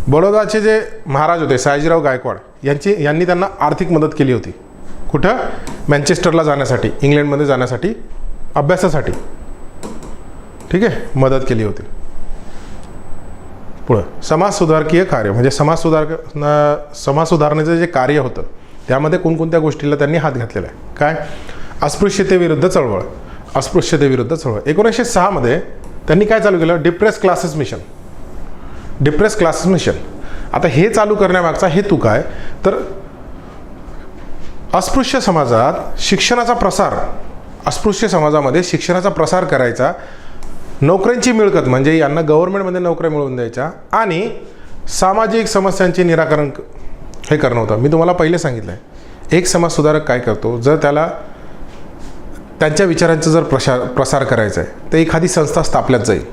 बडोदाचे जे महाराज होते सयाजीराव गायकवाड यांनी त्यांना आर्थिक मदत केली होती. कुठं? मँचेस्टरला जाण्यासाठी, इंग्लंडमध्ये जाण्यासाठी, अभ्यासासाठी. ठीक आहे, मदत केली होती. पुढं समाजसुधारकीय कार्य म्हणजे समाजसुधारणेचं जे कार्य होतं त्यामध्ये कोणकोणत्या गोष्टीला त्यांनी हात घातलेला आहे. काय? अस्पृश्यतेविरुद्ध चळवळ. 1906 मध्ये त्यांनी काय चालू केलं? Depress classes mission. आता हे चालू करण्यामागचा हेतू काय, तर अस्पृश्य समाजामध्ये शिक्षणाचा प्रसार करायचा, नोकऱ्यांची मिळकत म्हणजे यांना गव्हर्नमेंटमध्ये नोकऱ्या मिळवून द्यायच्या आणि सामाजिक समस्यांचे निराकरण हे करणं होतं. मी तुम्हाला पहिले सांगितलं आहे, एक समाजसुधारक काय करतो, जर त्याला त्यांच्या विचारांचा जर प्रसार करायचा आहे तर एखादी संस्था स्थापल्यात जाईल.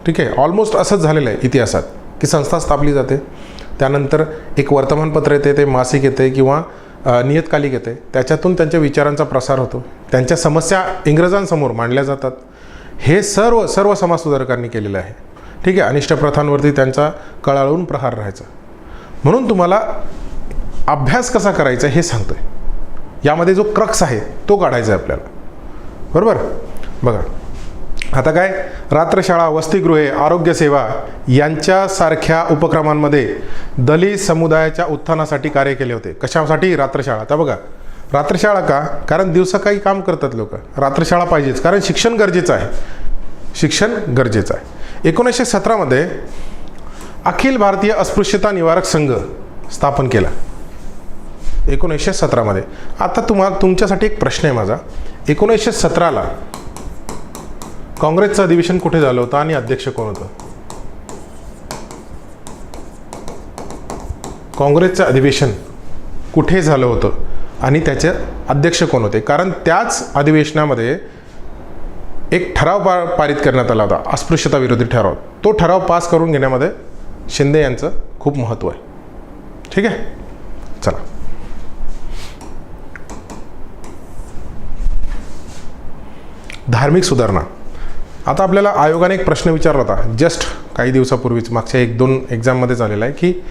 ठीक आहे, ऑलमोस्ट असंच झालेलं आहे इतिहासात की संस्था स्थापली जाते, त्यानंतर एक वर्तमानपत्र येते, ते मासिक येते किंवा नियतकालिक येते, त्याच्यातून त्यांच्या विचारांचा प्रसार होतो, त्यांच्या समस्या इंग्रजांसमोर मांडल्या जातात. हे सर्व समाजसुधारकांनी केलेलं आहे. ठीक आहे. अनिष्ट प्रथांवरती त्यांचा कळाळून प्रहार राहायचा. म्हणून तुम्हाला अभ्यास कसा करायचा हे सांगतोय. यामध्ये जो क्रक्स आहे तो काढायचा आहे आपल्याला. बरोबर. बघा आता काय, रात्रशाळा, वसतिगृहे, आरोग्यसेवा यांच्यासारख्या उपक्रमांमध्ये दलित समुदायाच्या उत्थानासाठी कार्य केले होते. कशासाठी? रात्रशाळा. आता बघा, रात्रशाळा का? कारण दिवसा काही काम करतात लोक, रात्रशाळा पाहिजेच, कारण शिक्षण गरजेचं आहे. 1917 मध्ये अखिल भारतीय अस्पृश्यता निवारक संघ स्थापन केला. 1917 मध्ये. आता तुमच्यासाठी एक प्रश्न आहे माझा, 1917ला काँग्रेसचं अधिवेशन कुठे झालं होतं आणि अध्यक्ष कोण होतं? काँग्रेसचं अधिवेशन कुठे झालं होतं आणि त्याचे अध्यक्ष कोण होते? कारण त्याच अधिवेशनामध्ये एक ठराव पारित करण्यात आला होता, अस्पृश्यता विरोधी ठराव. तो ठराव पास करून घेण्यामध्ये शिंदे यांचं खूप महत्त्व आहे. ठीक आहे, चला. धार्मिक सुधारणा. आता आपल्याला आयोगाने एक प्रश्न विचारला होता जस्ट काही दिवसापूर्वीच, मागच्या 1-2 एक्झाममध्ये झालेला आहे, की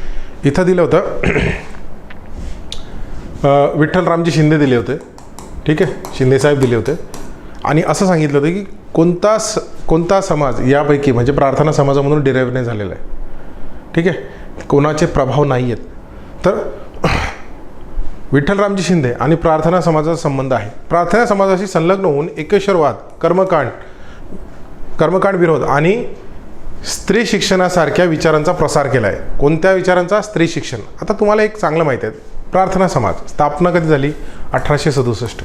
इथं दिलं होतं विठ्ठलरामजी शिंदे दिले होते. ठीक आहे, शिंदेसाहेब दिले होते आणि असं सांगितलं होतं की कोणता समाज यापैकी, म्हणजे प्रार्थना समाजामधून डिराईव्ह नाही झालेला आहे. ठीक आहे, कोणाचे प्रभाव नाही आहेत. तर विठ्ठलरामजी शिंदे आणि प्रार्थना समाजाचा संबंध आहे. प्रार्थना समाजाशी संलग्न होऊन एकेश्वरवाद, कर्मकांड विरोध आणि स्त्री शिक्षणासारख्या विचारांचा प्रसार केला आहे. कोणत्या विचारांचा? स्त्री शिक्षण. आता तुम्हाला एक चांगलं माहिती आहे, प्रार्थना समाज स्थापना कधी झाली? 1867.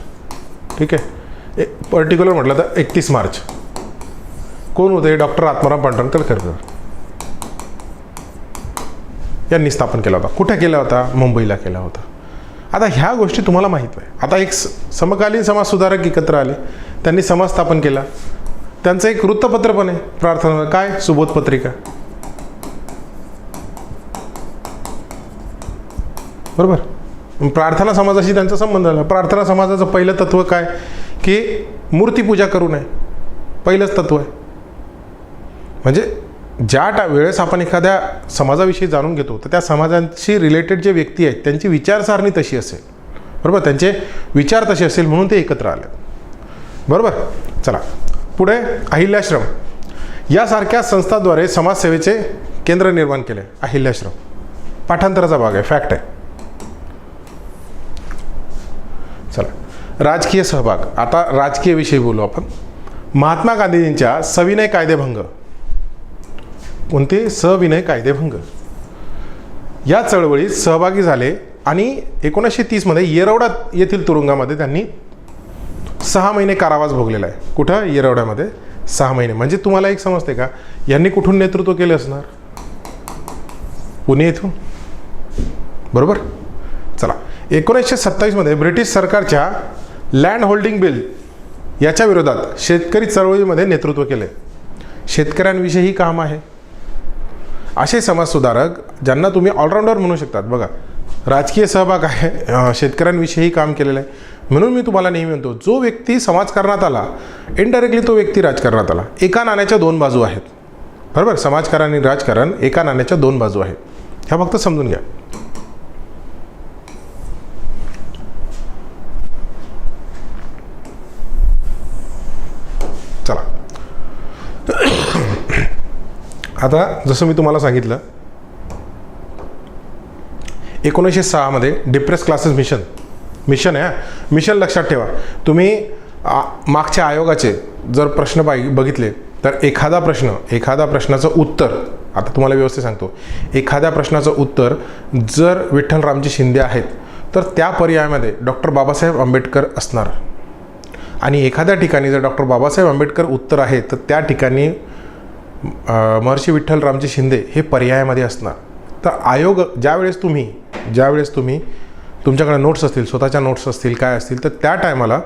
ठीक आहे, पर्टिक्युलर म्हटलं तर 31 मार्च. कोण होते? डॉक्टर आत्माराम पांढरकर करकर यांनी स्थापन केला होता. कुठे केला होता? मुंबईला केला होता. आता ह्या गोष्टी तुम्हाला माहीत आहे. आता एक समकालीन समाजसुधारक एकत्र आले, त्यांनी समाज स्थापन केला. त्यांचं एक वृत्तपत्र पण आहे प्रार्थना, काय? सुबोध पत्रिका. बरोबर. प्रार्थना समाजाशी त्यांचा संबंध आला. प्रार्थना समाजाचं पहिलं तत्व काय? की मूर्तीपूजा करू नये. पहिलंच तत्व आहे. म्हणजे ज्या वेळेस आपण एखाद्या समाजाविषयी जाणून घेतो तर त्या समाजाशी रिलेटेड जे व्यक्ती आहेत त्यांची विचारसारणी तशी असेल. बरोबर, त्यांचे विचार तसे असेल म्हणून ते एकत्र आले. बरोबर, चला पुढे. अहिल्याश्रम यासारख्या संस्थाद्वारे समाजसेवेचे केंद्र निर्माण केले. अहिल्याश्रम पाठांतराचा भाग आहे, फॅक्ट आहे. चला, राजकीय सहभाग. आता राजकीय विषयी बोलू आपण. महात्मा गांधीजींच्या सविनय कायदेभंग. कोणते? सविनय कायदेभंग या चळवळीत सहभागी झाले आणि 1930 मध्ये येरवडा येथील तुरुंगामध्ये त्यांनी 6 महिने कारावास भोगलेला आहे. कुठं? येरवड्यामध्ये 6 महिने. म्हणजे तुम्हाला एक समजते का, यांनी कुठून नेतृत्व केले असणार? पुणे येथून. बरोबर, चला. 1927 मध्ये ब्रिटिश सरकारच्या लँड होल्डिंग बिल याच्या विरोधात शेतकरी चळवळीमध्ये नेतृत्व केले. शेतकऱ्यांविषयी काम आहे. असे समाजसुधारक ज्यांना तुम्ही ऑलराऊंडर म्हणू शकतात. बघा, राजकीय सहभाग आहे, शेतकऱ्यांविषयी काम केलेलं आहे. म्हणून मी तुम्हाला नेहमी म्हणतो, जो व्यक्ती समाजकारणात आला इनडायरेक्टली तो व्यक्ती राजकारणात आला. एका नाण्याच्या 2 बाजू आहेत. बरोबर, समाजकारण आणि राजकारण एका नाण्याच्या 2 बाजू आहेत. ह्या फक्त समजून घ्या. चला, आता जसं मी तुम्हाला सांगितलं 1906 मध्ये डिप्रेस क्लासेस मिशन आहे. मिशन लक्षात ठेवा. तुम्ही मागच्या आयोगाचे जर प्रश्न बघितले तर एखादा प्रश्नाचं उत्तर, आता तुम्हाला व्यवस्थित सांगतो, एखाद्या प्रश्नाचं उत्तर जर विठ्ठलरामजी शिंदे आहेत तर त्या पर्यायामध्ये डॉक्टर बाबासाहेब आंबेडकर असणार. आणि एखाद्या ठिकाणी जर डॉक्टर बाबासाहेब आंबेडकर उत्तर आहे तर त्या ठिकाणी महर्षी विठ्ठलरामजी शिंदे हे पर्यायामध्ये असणार. तर आयोग ज्यावेळेस तुम्ही तुमच्याकडे नोट्स असतील, स्वतःच्या नोट्स असतील, काय असतील, तर त्या टायमाला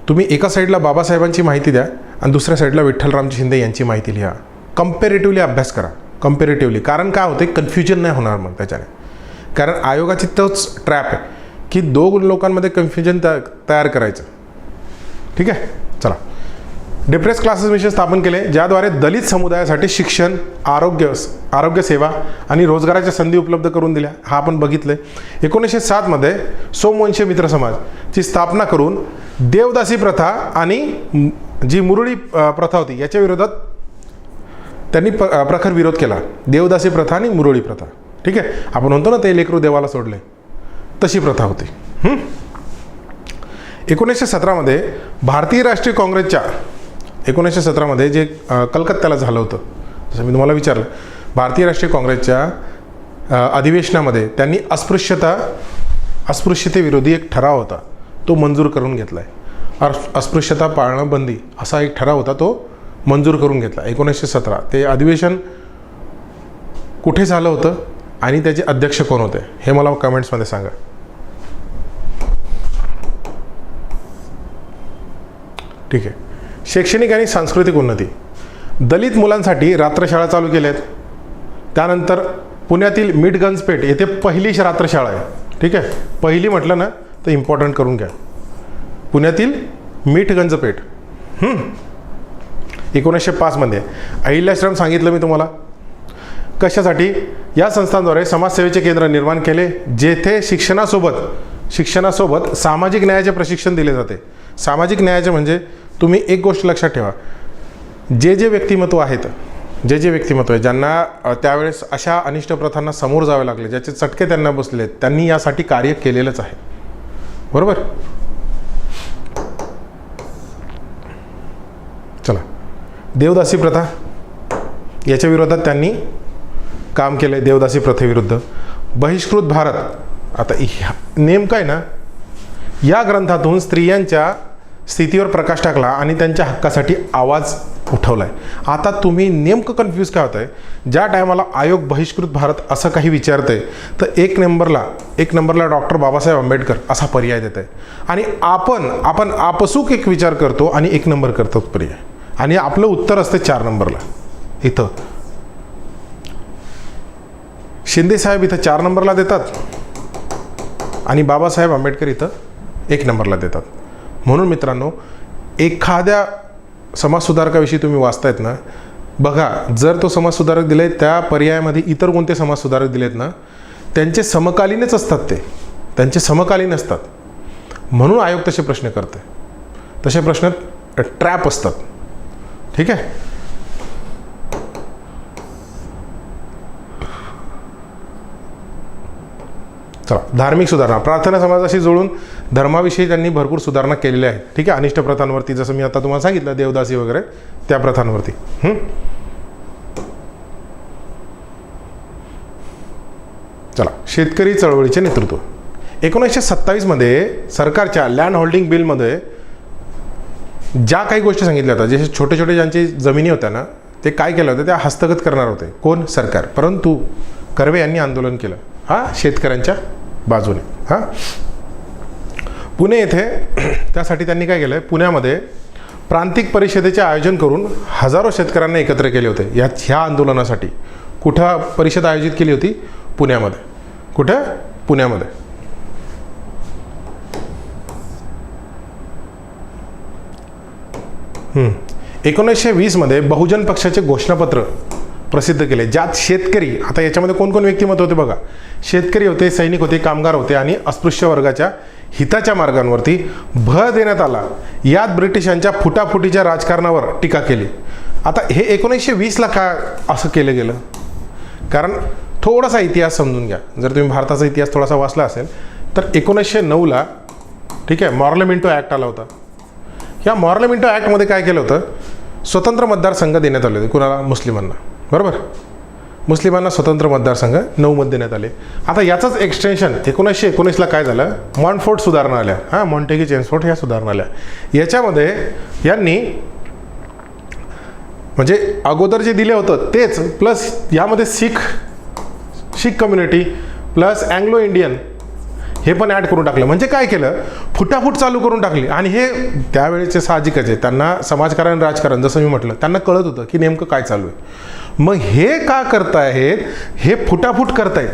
तुम्ही एका साईडला बाबासाहेबांची माहिती द्या आणि दुसऱ्या साईडला विठ्ठलरामजी शिंदे यांची माहिती लिहा. कम्पॅरेटिव्हली अभ्यास करा. कम्पॅरेटिव्हली, कारण काय होते, कन्फ्युजन नाही होणार मग त्याच्याने. कारण आयोगाची तोच ट्रॅप आहे की 2 लोकांमध्ये कन्फ्युजन तयार करायचं. ठीक आहे, चला. डिप्रेस क्लासेस मिशन स्थापन केले, ज्याद्वारे दलित समुदायासाठी शिक्षण, आरोग्य सेवा आणि रोजगाराच्या संधी उपलब्ध करून दिल्या. हा आपण बघितलं. 1907 मध्ये सोमवंशी मित्र समाजची स्थापना करून देवदासी प्रथा आणि जी मुरळी प्रथा होती याच्या विरोधात त्यांनी प्रखर विरोध केला. देवदासी प्रथा आणि मुरळी प्रथा. ठीक आहे, आपण म्हणतो ना ते लेकरू देवाला सोडले, तशी प्रथा होती. 1917 मध्ये भारतीय राष्ट्रीय काँग्रेसच्या 1917 जे कलकत्त्याला झालं होतं, जसं मी तुम्हाला विचारलं, भारतीय राष्ट्रीय काँग्रेसच्या अधिवेशनामध्ये त्यांनी अस्पृश्यतेविरोधी एक ठराव होता तो मंजूर करून घेतला आहे. अस्पृश्यता पाळणं बंदी असा एक ठराव होता तो मंजूर करून घेतला 1917. ते अधिवेशन कुठे झालं होतं आणि त्याचे अध्यक्ष कोण होते हे मला कमेंट्समध्ये सांगा. ठीक आहे. शैक्षणिक आणि सांस्कृतिक उन्नती. दलित मुलांसाठी रात्रशाळा चालू केल्या आहेत. त्यानंतर पुण्यातील मीठगंजपेठ येथे पहिली रात्रशाळा आहे. ठीक आहे. पहिली म्हटलं ना तर इम्पॉर्टंट करून घ्या. पुण्यातील मीठगंजपेठ 1905 अहिल्याश्रम सांगितलं मी तुम्हाला. कशासाठी? या संस्थांद्वारे समाजसेवेचे केंद्र निर्माण केले जेथे शिक्षणासोबत सामाजिक न्यायाचे प्रशिक्षण दिले जाते. सामाजिक न्यायाचे म्हणजे तुम्ही एक गोष्ट लक्षात ठेवा, जे व्यक्तिमत्व आहेत, जे व्यक्तिमत्व आहे ज्यांना त्यावेळेस अशा अनिष्ट प्रथांना समोर जावे लागले, ज्याचे चटके त्यांना बसले, त्यांनी यासाठी कार्य केलेलंच आहे. बरोबर. चला, देवदासी प्रथा याच्या विरोधात त्यांनी काम केलं. देवदासी प्रथेविरुद्ध. बहिष्कृत भारत. आता नेमकं आहे ना, या ग्रंथातून स्त्रियांच्या स्थितीवर प्रकाश टाकला आणि त्यांच्या हक्कासाठी आवाज उठवला आहे. आता तुम्ही नेमकं कन्फ्यूज काय होत आहे? ज्या टायमाला आयोग बहिष्कृत भारत असं काही विचारतंय तर एक नंबरला डॉक्टर बाबासाहेब आंबेडकर असा पर्याय देत आहे आणि आपण आपसूक एक विचार करतो आणि 1 नंबर करतो पर्याय, आणि आपलं उत्तर असते 4 नंबरला. इथं शिंदे साहेब इथं 4 नंबरला देतात आणि बाबासाहेब आंबेडकर इथं 1 नंबरला देतात. म्हणून मित्रांनो, एखाद्या समाजसुधारकाविषयी तुम्ही वाचतायत ना, बघा जर तो समाजसुधारक दिले त्या पर्यायामध्ये इतर कोणते समाजसुधारक दिलेत ना, त्यांचे समकालीनच असतात, त्यांचे समकालीन असतात. म्हणून आयोग तसे प्रश्न करते. तसे प्रश्न ट्रॅप असतात. ठीक आहे. चला, धार्मिक सुधारणा. प्रार्थना समाजाशी जोडून धर्माविषयी त्यांनी भरपूर सुधारणा केलेल्या आहेत. ठीक आहे. अनिष्ट प्रथांवरती, जसं मी आता तुम्हाला सांगितलं देवदासी वगैरे त्या प्रथांवरती. चला, शेतकरी चळवळीचे नेतृत्व. 1927 सरकारच्या लँड होल्डिंग बिलमध्ये ज्या काही गोष्टी सांगितल्या होत्या, जसे छोटे छोटे ज्यांची जमिनी होत्या ना, ते काय केलं होतं, त्या हस्तगत करणार होते. कोण? सरकार. परंतु कर्वे यांनी आंदोलन केलं शेतकऱ्यांच्या बाजूने. पुणे येथे त्यासाठी त्यांनी काय केलं, पुण्यामध्ये प्रांतिक परिषदेचे आयोजन करून हजारो शेतकऱ्यांना एकत्र केले होते ह्या आंदोलनासाठी. कुठं परिषद आयोजित केली होती? पुण्यामध्ये. कुठं? पुण्यामध्ये. हम्म. 1920 बहुजन पक्षाचे घोषणापत्र प्रसिद्ध केले, ज्यात शेतकरी, आता याच्यामध्ये कोण कोण व्यक्तिमत्व होते बघा, शेतकरी होते, सैनिक होते, कामगार होते आणि अस्पृश्य वर्गाच्या हिताच्या मार्गांवरती भर देण्यात आला. यात ब्रिटिशांच्या फुटाफुटीच्या राजकारणावर टीका केली. आता हे 1920 का असं केलं गेलं? कारण थोडासा इतिहास समजून घ्या. जर तुम्ही भारताचा इतिहास थोडासा वाचला असेल तर 1909 ठीक आहे, मॉर्लेमेंटो ॲक्ट आला होता. या मॉर्लेमेंटो ॲक्टमध्ये काय केलं होतं, स्वतंत्र मतदारसंघ देण्यात आले होते. कुणाला? मुस्लिमांना. बरोबर. मुस्लिमांना स्वतंत्र मतदारसंघ 9 मध्ये देण्यात आले. आता याचंच एक्सटेन्शन 1919 काय झालं, मॉन्टफोर्ट सुधारणा आल्या. मॉन्टेगी चेम्सफोर्ड ह्या सुधारणा आल्या. याच्यामध्ये यांनी म्हणजे अगोदर जे दिले होतं तेच प्लस यामध्ये शीख कम्युनिटी प्लस अँग्लो इंडियन हे पण ॲड करून टाकलं. म्हणजे काय केलं, फुटाफूट चालू करून टाकली. आणि हे त्यावेळेचे साहजिकच आहे, त्यांना समाजकारण राजकारण जसं मी म्हटलं त्यांना कळत होतं की नेमकं काय चालू आहे. मग हे का करतायत, हे फुटाफूट करतायत,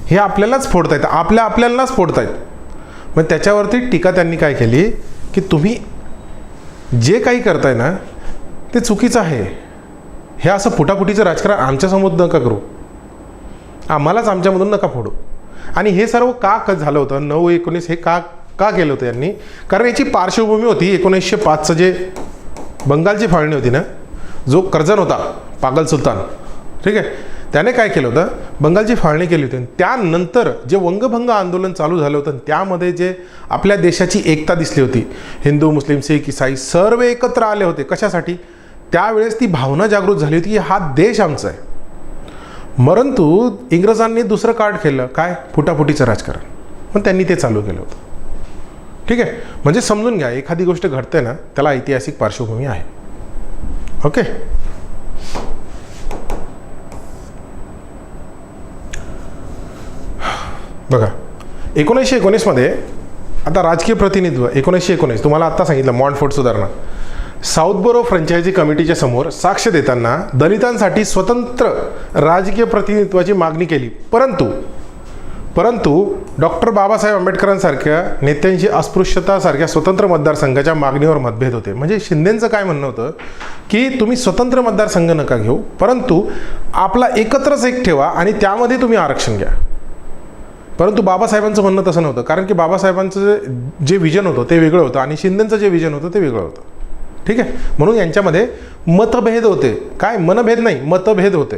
हे आपल्यालाच फोडतायत, आपल्यालाच फोडतायत. मग त्याच्यावरती टीका त्यांनी काय केली की तुम्ही जे काही करताय ना ते चुकीचं आहे. हे असं फुटाफुटीचं राजकारण आमच्यासमोर नका करू, आम्हालाच आमच्यामधून नका फोडू. आणि हे सर्व का झालं होतं 9/19 हे का केलं होतं यांनी? कारण याची पार्श्वभूमी होती 1905चं जे बंगालची फाळणी होती ना, जो कर्जन होता पागल सुलतान, ठीक आहे, त्याने काय केलं होतं, बंगालची फाळणी केली होती. त्यानंतर जे वंगभंग आंदोलन चालू झालं होतं त्यामध्ये जे आपल्या देशाची एकता दिसली होती, हिंदू मुस्लिम शीख ईसाई सर्व एकत्र आले होते. कशासाठी? त्यावेळेस ती भावना जागृत झाली होती की हा देश आमचा आहे. परंतु इंग्रजांनी दुसरं कार्ड केलं, काय? फुटाफुटीचं राजकारण. पण त्यांनी ते चालू केलं होतं. ठीक आहे. म्हणजे समजून घ्या, एखादी गोष्ट घडते ना त्याला ऐतिहासिक पार्श्वभूमी आहे. ओके. बघा 1919मध्ये आता राजकीय प्रतिनिधित्व 1919 तुम्हाला आत्ता सांगितलं मॉन्टफोर्ट सुधारणा. साऊथबोरो फ्रँचायझी कमिटीच्या समोर साक्ष देताना दलितांसाठी स्वतंत्र राजकीय प्रतिनिधित्वाची मागणी केली, परंतु डॉक्टर बाबासाहेब आंबेडकरांसारख्या नेत्यांची अस्पृश्यतासारख्या स्वतंत्र मतदारसंघाच्या मागणीवर मतभेद होते. म्हणजे शिंदेंचं काय म्हणणं होतं की तुम्ही स्वतंत्र मतदारसंघ नका घेऊ, परंतु आपला एकत्रच एक ठेवा आणि त्यामध्ये तुम्ही आरक्षण घ्या. परंतु बाबासाहेबांचं म्हणणं तसं नव्हतं, कारण की बाबासाहेबांचं जे विजन होतं ते वेगळं होतं आणि शिंदेंचं जे विजन होतं ते वेगळं होतं. ठीक आहे. म्हणून यांच्यामध्ये मतभेद होते. काय मनभेद नाही, मतभेद होते.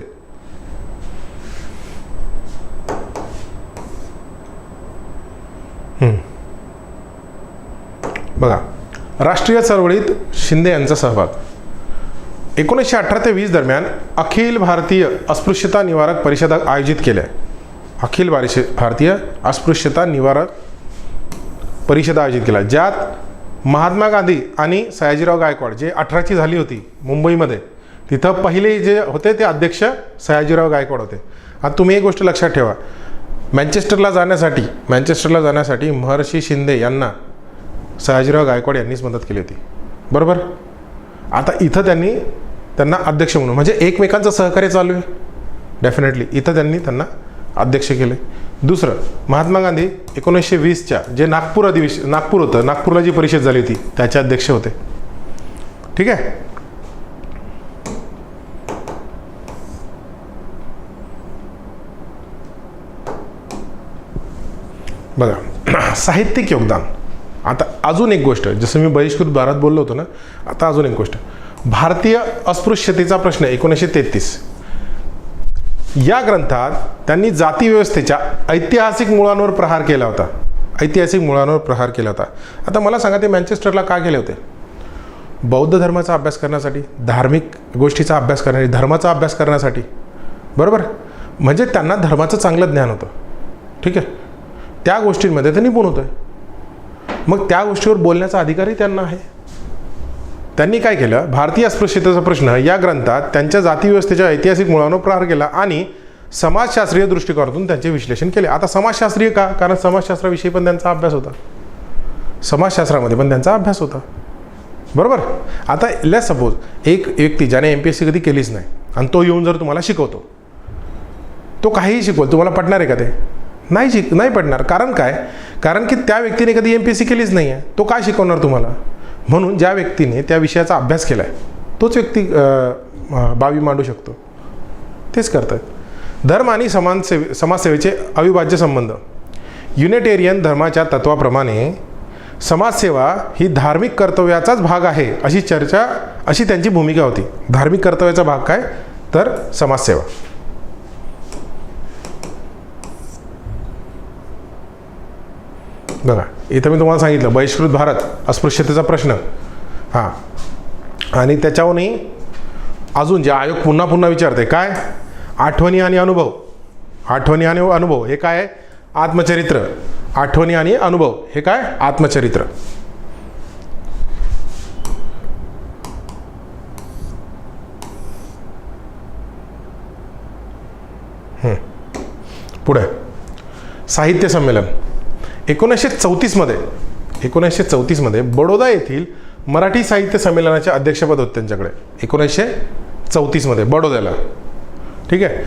बघा राष्ट्रीय चळवळीत शिंदे यांचा सहभाग. 1918 ते 20 दरम्यान अखिल भारतीय अस्पृश्यता निवारक परिषदा आयोजित केल्या. अखिल भारतीय अस्पृश्यता निवारक परिषदा आयोजित केल्या, ज्यात महात्मा गांधी आणि सयाजीराव गायकवाड जे 18ची झाली होती मुंबईमध्ये, तिथं पहिले जे होते ते अध्यक्ष सयाजीराव गायकवाड होते. आता तुम्ही एक गोष्ट लक्षात ठेवा, मँचेस्टरला जाण्यासाठी महर्षी शिंदे यांना सयाजीराव गायकवाड यांनीच मदत केली होती, बरोबर. आता इथं त्यांना अध्यक्ष म्हणून म्हणजे एकमेकांचं सहकार्य चालू आहे. डेफिनेटली इथं त्यांना अध्यक्ष केले. दुसरं, महात्मा गांधी 1920च्या जे नागपूर होतं, नागपूरला जी परिषद झाली होती त्याचे अध्यक्ष होते. ठीक आहे. बघा साहित्यिक योगदान. आता अजून एक गोष्ट, जसं मी बहिष्कृत भारत बोललो होतो ना, आता अजून एक गोष्ट, भारतीय अस्पृश्यतेचा प्रश्न 1933 या ग्रंथात त्यांनी जाती व्यवस्थेच्या ऐतिहासिक मुळांवर प्रहार केला होता. आता मला सांगा, ते मँचेस्टरला का गेले होते? बौद्ध धर्माचा अभ्यास करण्यासाठी, धार्मिक गोष्टीचा अभ्यास करण्यासाठी, धर्माचा अभ्यास करण्यासाठी, बरोबर. म्हणजे त्यांना धर्माचं चांगलं ज्ञान होतं. ठीक आहे. त्या गोष्टींमध्ये ते निपुण होतं. मग त्या गोष्टीवर बोलण्याचा अधिकारही त्यांना आहे. त्यांनी काय केलं, भारतीय अस्पृश्यतेचा प्रश्न या ग्रंथात त्यांच्या जाती व्यवस्थेच्या ऐतिहासिक मुळांवर प्रहार केला आणि समाजशास्त्रीय दृष्टिकोनातून त्यांचे विश्लेषण केले. आता समाजशास्त्रीय का? कारण समाजशास्त्राविषयी पण त्यांचा अभ्यास होता, समाजशास्त्रामध्ये पण त्यांचा अभ्यास होता, बरोबर. आता लेट्स सपोज एक व्यक्ती ज्याने MPSC कधी केलीच नाही आणि तो येऊन जर तुम्हाला शिकवतो, तो काहीही शिकवल, तुम्हाला पटणार आहे का? ते नाही पडणार. कारण काय? कारण की त्या व्यक्तीने कधी MPSC केलीच नाही आहे, तो काय शिकवणार तुम्हाला? म्हणून ज्या व्यक्तीने त्या विषयाचा अभ्यास केला आहे तोच व्यक्ती बाबी मांडू शकतो. तेच करतात. धर्म आणि समाजसेवेचे अविभाज्य संबंध. युनिटेरियन धर्माच्या तत्वाप्रमाणे समाजसेवा ही धार्मिक कर्तव्याचाच भाग आहे अशी त्यांची भूमिका होती. धार्मिक कर्तव्याचा भाग काय? तर समाजसेवा. बघा इथं मी तुम्हाला सांगितलं बहिष्कृत भारत, अस्पृश्यतेचा प्रश्न, हां, आणि त्याच्याहूनही अजून जे आयोग पुन्हा विचारते काय? आठवणी आणि अनुभव हे काय? आत्मचरित्र. आठवणी आणि अनुभव हे काय? आत्मचरित्र. पुढे साहित्य संमेलन 1934 मध्ये बडोदा येथील मराठी साहित्य संमेलनाचे अध्यक्षपद होते त्यांच्याकडे. 1934 मध्ये बडोद्याला. ठीक आहे.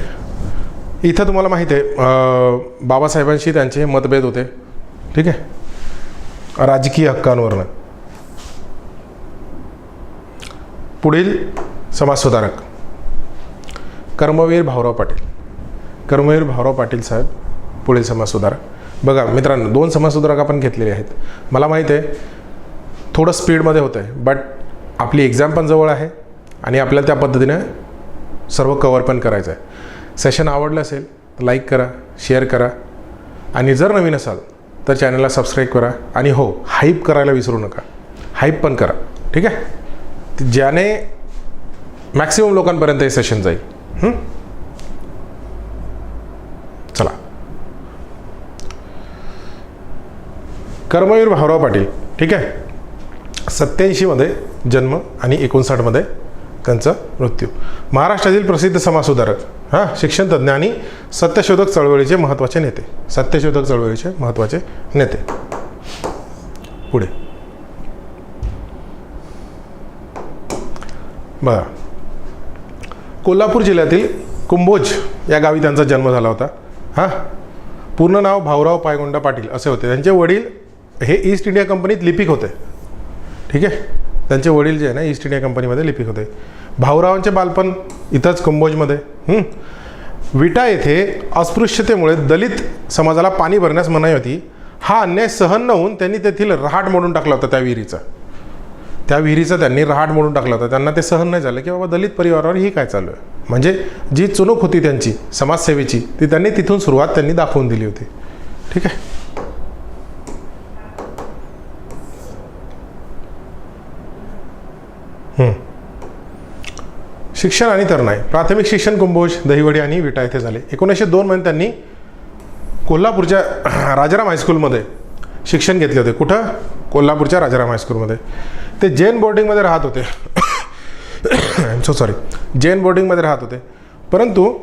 इथं तुम्हाला माहिती आहे बाबासाहेबांशी त्यांचे मतभेद होते. ठीक आहे. राजकीय हक्कांवरनं. पुढील समाजसुधारक कर्मवीर भाऊराव पाटील साहेब पुढील समाजसुधारक. बघा मित्रांनो, 2 समाजसुधारक आपण घेतलेले आहेत. मला माहिती आहे थोडं स्पीडमध्ये होतं आहे, बट आपली एक्झाम पण जवळ आहे आणि आपल्याला त्या पद्धतीने सर्व कवर पण करायचं आहे. सेशन आवडलं असेल तर लाईक करा, शेअर करा आणि जर नवीन असाल तर चॅनलला सबस्क्राईब करा. आणि हो, हाईप करायला विसरू नका. हाईप पण करा. ठीक आहे. ज्याने मॅक्सिमम लोकांपर्यंत हे सेशन जाईल. चला. कर्मवीर भाऊराव पाटील. ठीक आहे. 87 मध्ये जन्म आणि 59 मध्ये त्यांचा मृत्यू. महाराष्ट्रातील प्रसिद्ध समाजसुधारक, शिक्षणतज्ञ आणि सत्यशोधक चळवळीचे महत्त्वाचे नेते. सत्यशोधक चळवळीचे महत्त्वाचे नेते. पुढे बघा, कोल्हापूर जिल्ह्यातील कुंभोज या गावी त्यांचा जन्म झाला होता. पूर्ण नाव भाऊराव पायगोंडा पाटील असे होते. त्यांचे वडील हे ईस्ट इंडिया कंपनीत लिपिक होते. ठीक आहे, त्यांचे वडील जे आहे ना ईस्ट इंडिया कंपनीमध्ये लिपिक होते. भाऊरावांचे बालपण इथंच कुंभोजमध्ये. विटा येथे अस्पृश्यतेमुळे दलित समाजाला पाणी भरण्यास मनाई होती. हा अन्याय सहन न होऊन त्यांनी तेथील रहाट मोडून टाकला होता. त्या विहिरीचा त्यांनी रहाट मोडून टाकला होता. त्यांना ते सहन नाही झालं की बाबा दलित परिवारावर ही काय चालू आहे. म्हणजे जी चुणूक होती त्यांची समाजसेवेची ती त्यांनी तिथून सुरुवात त्यांनी दाखवून दिली होती. ठीक आहे. शिक्षण आणि तरुणाई. प्राथमिक शिक्षण कुंभोज, दहिवडी आणि विटा येथे झाले. 1902 मध्ये त्यांनी कोल्हापूरच्या राजाराम हायस्कूलमध्ये शिक्षण घेतले होते. कुठं? कोल्हापूरच्या राजाराम हायस्कूलमध्ये. ते जैन बोर्डिंगमध्ये राहत होते. जैन बोर्डिंगमध्ये राहत होते. परंतु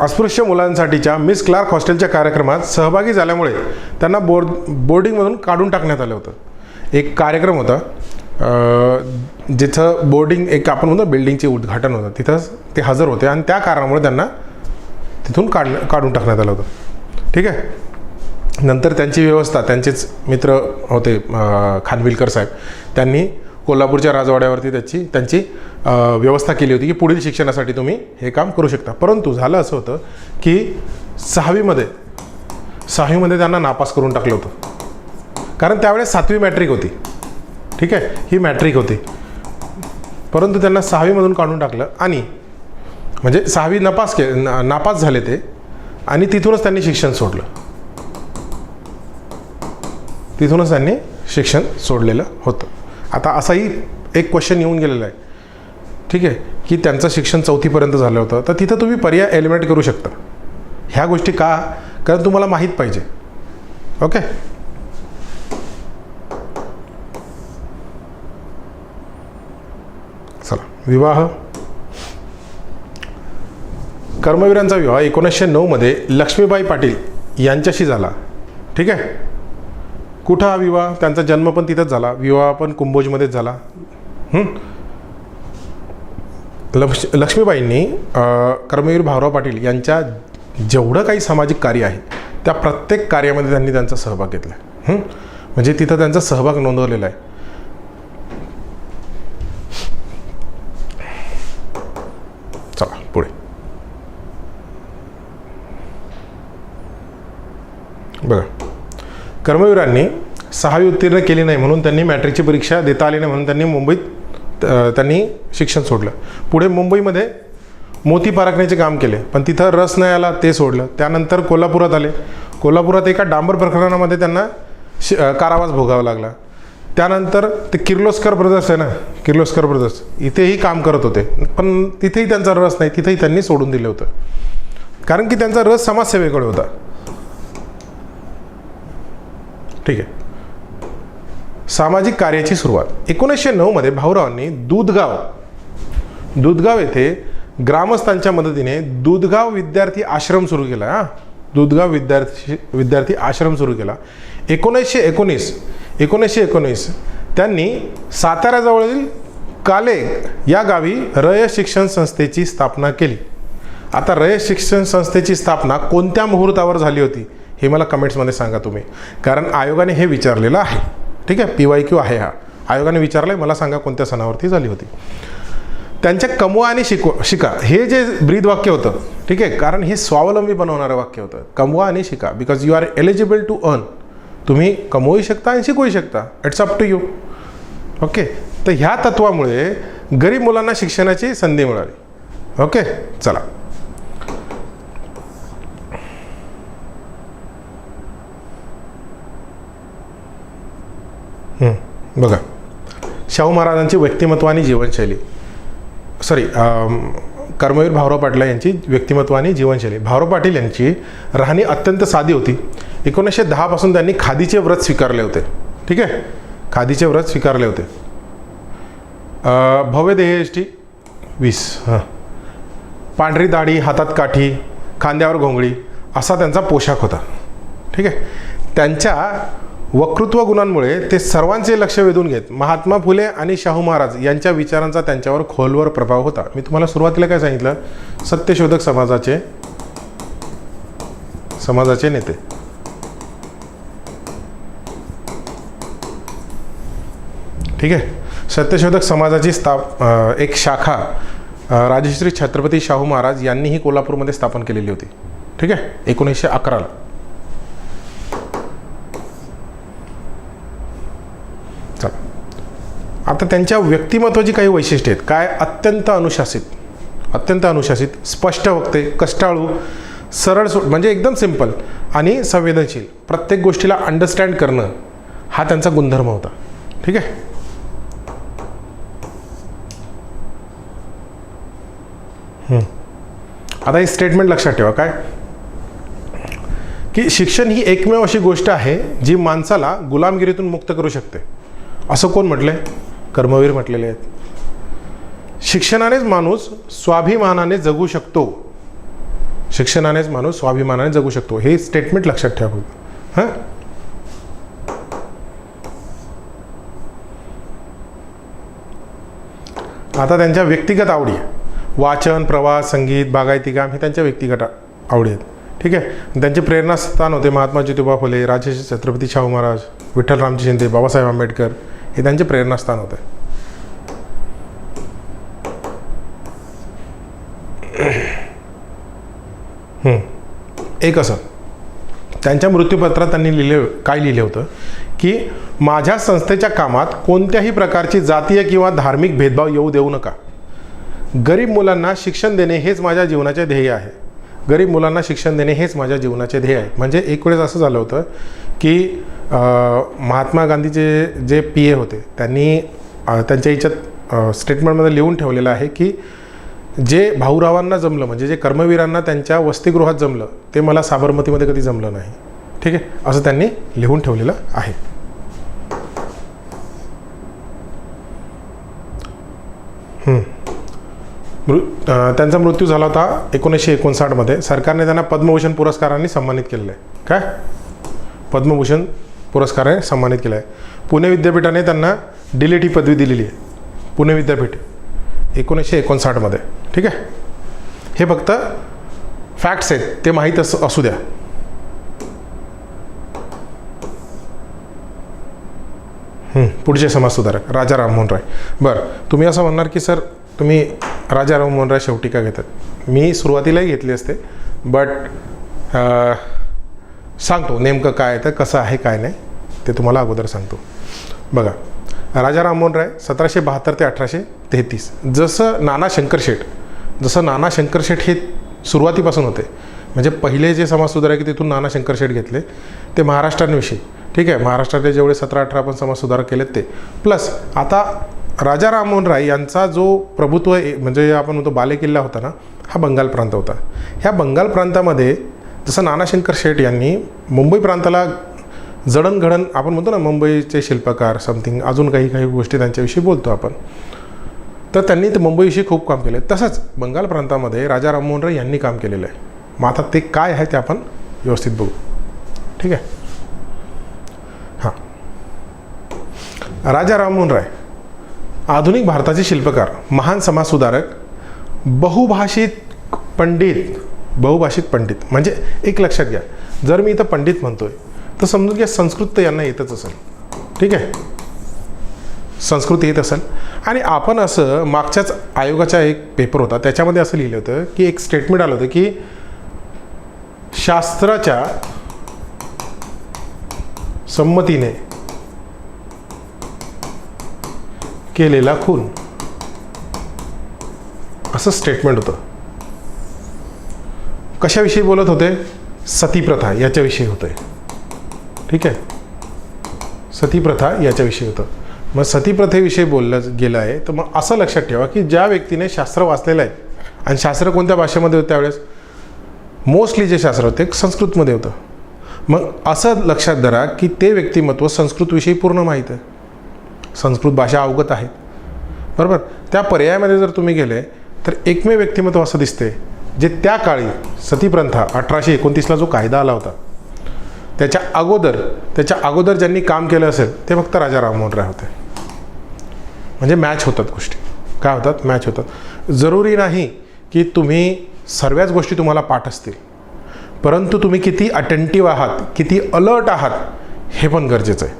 अस्पृश्य मुलांसाठीच्या मिस क्लार्क हॉस्टेलच्या कार्यक्रमात सहभागी झाल्यामुळे त्यांना बोर्डिंगमधून काढून टाकण्यात आलं होतं. एक कार्यक्रम होता जिथं बोर्डिंग एक आपण म्हणतो बिल्डिंगचे उद्घाटन होतं, तिथं ते हजर होते आणि त्या कारणामुळे त्यांना तिथून काढून टाकण्यात आलं होतं. ठीक आहे. नंतर त्यांची व्यवस्था त्यांचेच मित्र होते खानविलकर साहेब, त्यांनी कोल्हापूरच्या राजवाड्यावरती त्यांची व्यवस्था केली होती की पुढील शिक्षणासाठी तुम्ही हे काम करू शकता. परंतु झालं असं होतं की सहावीमध्ये त्यांना नापास करून टाकलं होतं. कारण त्यावेळेस 7वी मॅट्रिक होती. ठीक आहे, ही मॅट्रिक होती. परंतु त्यांना 6वीमधून काढून टाकलं आणि म्हणजे 6वी नापास झाले ते आणि तिथूनच त्यांनी शिक्षण सोडलं. तिथूनच त्यांनी शिक्षण सोडलेलं होतं. आता असाही एक क्वेश्चन येऊन गेलेला आहे. ठीक आहे, की त्यांचं शिक्षण 4थीपर्यंत झालं होतं. तर तिथं तुम्ही पर्याय एलिमिनेट करू शकता. ह्या गोष्टी का? कारण तुम्हाला माहीत पाहिजे. ओके. चला, विवाह. कर्मवीरांचा विवाह 1909 मध्ये लक्ष्मीबाई पाटील यांच्याशी झाला. ठीक आहे. कुठं हा विवाह? त्यांचा जन्म पण तिथंच झाला, विवाह पण कुंभोजमध्येच झाला. लक्ष्मीबाईंनी कर्मवीर भाऊराव पाटील यांच्या जेवढं काही सामाजिक कार्य आहे त्या प्रत्येक कार्यामध्ये त्यांनी त्यांचा सहभाग घेतला. म्हणजे तिथं त्यांचा सहभाग नोंदवलेला आहे. चला पुढे बघा. कर्मवीरांनी 6वी उत्तीर्ण केली नाही म्हणून त्यांनी मॅट्रिकची परीक्षा देता आली नाही म्हणून त्यांनी मुंबईत त्यांनी शिक्षण सोडलं. पुढे मुंबईमध्ये मोती पारखण्याचे काम केले पण तिथं रस नाही आला, ते सोडलं. त्यानंतर कोल्हापुरात आले. कोल्हापुरात एका डांबर प्रकरणामध्ये त्यांना कारावास भोगावा लागला. त्यानंतर ते किर्लोस्कर ब्रदर्स आहे ना, किर्लोस्कर ब्रदर्स इथेही काम करत होते पण तिथेही त्यांचा रस नाही, तिथेही त्यांनी सोडून दिलं होतं कारण की त्यांचा रस समाजसेवेकडे होता. ठीक आहे. सामाजिक कार्याची सुरुवात. 1909 मध्ये भाऊरावांनी दूधगाव येथे ग्रामस्थांच्या मदतीने दूधगाव विद्यार्थी आश्रम सुरू केला. दूधगाव विद्यार्थी आश्रम सुरू केला. 1919 त्यांनी साताऱ्याजवळील काले या गावी रयत शिक्षण संस्थेची स्थापना केली. आता रयत शिक्षण संस्थेची स्थापना कोणत्या मुहूर्तावर झाली होती हे मला कमेंट्समध्ये सांगा तुम्ही, कारण आयोगाने हे विचारलेलं आहे. ठीक आहे, PYQ आहे हा. आयोगाने विचारलं आहे, मला सांगा कोणत्या सणावरती झाली होती. त्यांच्या कमवा आणि शिका हे जे ब्रीद वाक्य होतं. ठीक आहे, कारण हे स्वावलंबी बनवणारं वाक्य होतं. कमवा आणि शिका because you are eligible to earn. तुम्ही कमवूही शकता आणि शिकूही शकता. It's up to you. Okay. तर ह्या तत्वामुळे गरीब मुलांना शिक्षणाची संधी मिळाली. ओके. चला बघा. शाहू महाराजांची व्यक्तिमत्व आणि जीवनशैली. कर्मवीर भाऊराव पाटील यांची व्यक्तिमत्व आणि जीवनशैली. भाऊराव पाटील यांची राहणी अत्यंत साधी होती. 1910 पासून त्यांनी खादीचे व्रत स्वीकारले होते. ठीक आहे, खादीचे व्रत स्वीकारले होते. भव्य देहयष्टी 20. हां. पांढरी दाढी, हातात काठी, खांद्यावर घोंगडी असा त्यांचा पोशाख होता. ठीक आहे. त्यांच्या वक्तृत्व गुणांमुळे ते सर्वांचे लक्ष वेधून घेत. महात्मा फुले आणि शाहू महाराज यांच्या विचारांचा त्यांच्यावर खोलवर प्रभाव होता. मी तुम्हाला सुरुवातीला काय सांगितलं, सत्यशोधक समाजाचे नेते. ठीक आहे. सत्यशोधक समाजाची एक शाखा राजश्री छत्रपती शाहू महाराज यांनीही कोल्हापूरमध्ये स्थापन केलेली होती. ठीक आहे, 1911ला. चला, आता त्यांच्या व्यक्तिमत्वाची काही वैशिष्ट्ये आहेत. काय? अत्यंत अनुशासित, स्पष्ट वक्ते, कष्टाळू, सरळ म्हणजे एकदम सिंपल आणि संवेदनशील. प्रत्येक गोष्टीला अंडरस्टँड करणं हा त्यांचा गुणधर्म होता. ठीक आहे. आता हे स्टेटमेंट लक्षात ठेवा. काय? की शिक्षण ही एकमेव अशी गोष्ट आहे जी माणसाला गुलामगिरीतून मुक्त करू शकते. असं कोण म्हटलंय? कर्मवीर म्हटलेले आहेत. शिक्षणानेच माणूस स्वाभिमानाने जगू शकतो. हे स्टेटमेंट लक्षात ठेवा. हां. आता त्यांच्या व्यक्तिगत आवडी, वाचन, प्रवास, संगीत, बागायती काम हे त्यांच्या व्यक्तिगत आवडी आहेत. ठीक आहे. त्यांचे प्रेरणास्थान होते महात्मा ज्योतिबा फुले, राजश्री छत्रपती शाहू महाराज, विठ्ठलरामजी शिंदे, बाबासाहेब आंबेडकर हे त्यांचे प्रेरणास्थान होते. एक असं त्यांच्या मृत्यूपत्रात त्यांनी लिहिले होतं की माझ्या संस्थेच्या कामात कोणत्याही प्रकारची जातीय किंवा धार्मिक भेदभाव येऊ देऊ नका. गरीब मुलांना शिक्षण देणे हेच माझ्या जीवनाचे ध्येय आहे. म्हणजे एक वेळेस असं झालं होतं की महात्मा गांधीचे जे PA होते त्यांनी त्यांच्या याच्यात स्टेटमेंटमध्ये लिहून ठेवलेलं आहे की जे भाऊरावांना जमलं, म्हणजे जे कर्मवीरांना त्यांच्या वसतिगृहात जमलं, ते मला साबरमतीमध्ये कधी जमलं नाही. ठीक आहे, असं त्यांनी लिहून ठेवलेलं आहे. त्यांचा मृत्यू झाला होता 1959मध्ये. सरकारने त्यांना पद्मभूषण पुरस्काराने सन्मानित केलेलं आहे. काय? पद्मभूषण पुरस्काराने सन्मानित केलं आहे. पुणे विद्यापीठाने त्यांना DLIT ही पदवी दिलेली आहे. पुणे विद्यापीठ 1959मध्ये. ठीक आहे. हे फक्त फॅक्ट्स आहेत, ते माहीत असू द्या. पुढचे समाजसुधारक राजा राममोहन राय. बरं, तुम्ही असं म्हणणार की सर तुम्ही राजा राममोहन राय शेवटी का घेतात? मी सुरुवातीलाही घेतली असते, बट सांगतो नेमकं काय तर कसं आहे काय नाही ते तुम्हाला अगोदर सांगतो. बघा, राजा राममोहन राय 1772 ते 1833. जसं नाना शंकर शेठ हे सुरुवातीपासून होते, म्हणजे पहिले जे समाजसुधारक तिथून नाना शंकर शेठ घेतले ते महाराष्ट्राविषयी. ठीक आहे, महाराष्ट्रातले जेवढे 17-18 आपण समाजसुधारक केलेत ते, प्लस आता राजा राममोहन राय यांचा जो प्रभुत्व म्हणजे आपण म्हणतो बालेकिल्ला होता ना, हा बंगाल प्रांत होता. ह्या बंगाल प्रांतामध्ये जसं नाना शंकर शेठ यांनी मुंबई प्रांताला जडणघडण, आपण म्हणतो ना मुंबईचे शिल्पकार समथिंग, अजून काही गोष्टी त्यांच्याविषयी बोलतो आपण, तर त्यांनी ते मुंबईविषयी खूप काम केलं. तसंच बंगाल प्रांतामध्ये राजा राममोहन राय यांनी काम केलेलं आहे. मग आता ते काय आहे ते आपण व्यवस्थित बघू. ठीक आहे. हां, राजा राममोहन राय आधुनिक भारताचे शिल्पकार, महान समाजसुधारक, बहुभाषित पंडित. म्हणजे एक लक्षात घ्या, जर मी इथं पंडित म्हणतोय तर समजून घ्या संस्कृत तर यांना येतच असेल. ठीक आहे, संस्कृत येत असेल. आणि आपण असं मागच्याच आयोगाचा एक पेपर होता त्याच्यामध्ये असं लिहिलं होतं की एक स्टेटमेंट आलं होतं की शास्त्राच्या संमतीने केलेला खून, असं स्टेटमेंट होतं. कशाविषयी बोलत होते? सतीप्रथा याच्याविषयी होते. ठीक आहे, सतीप्रथा याच्याविषयी होतं. मग सतीप्रथेविषयी बोललं गेलं आहे, तर मग असं लक्षात ठेवा की ज्या व्यक्तीने शास्त्र वाचलेलं आहे, आणि शास्त्र कोणत्या भाषेमध्ये होतं त्यावेळेस? मोस्टली जे शास्त्र होते संस्कृतमध्ये होतं. मग असं लक्षात धरा की ते व्यक्तिमत्व संस्कृतविषयी पूर्ण माहीत आहे, संस्कृत भाषा अवगत आहे. बरोबर. त्या पर्यायामध्ये जर तुम्ही गेले तर एकमेव व्यक्तिमत्व असं दिसते जे त्या काळी सतीप्रथा 1829ला जो कायदा आला होता त्याच्या अगोदर ज्यांनी काम केलं असेल ते फक्त राजा राममोहन राय होते. म्हणजे मॅच होतात गोष्टी. काय होतात? मॅच होतात. जरुरी नाही की तुम्ही सर्वच गोष्टी तुम्हाला पाठ असतील, परंतु तुम्ही किती अटेंटिव्ह आहात, किती अलर्ट आहात हे पण गरजेचं आहे.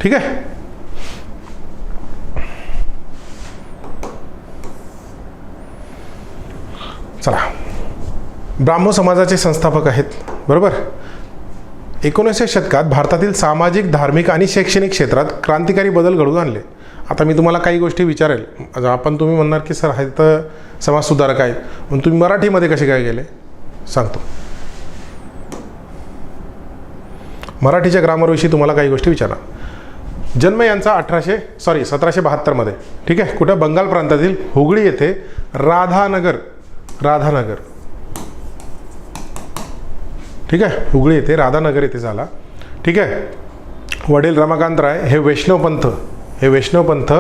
ठीक आहे. चला, ब्राह्मो समाजाचे संस्थापक आहेत. बरोबर. 19व्या शतकात भारतातील सामाजिक, धार्मिक आणि शैक्षणिक क्षेत्रात क्रांतिकारी बदल घडवून आणले. आता मी तुम्हाला काही गोष्टी विचारेल, तुम्ही म्हणणार की सर हे तर समाजसुधारक आहेत, पण तुम्ही मराठीमध्ये कसे काय गेले सांगतो. मराठीच्या ग्रामरविषयी तुम्हाला काही गोष्टी विचारा. जन्म यांचा 1772 मध्ये. ठीक आहे. कुठं? बंगाल प्रांतातील हुगळी येथे राधानगर. ठीक आहे. हुगळी येथे राधानगर येथे झाला. ठीक आहे. वडील रमाकांत राय हे वैष्णव पंथ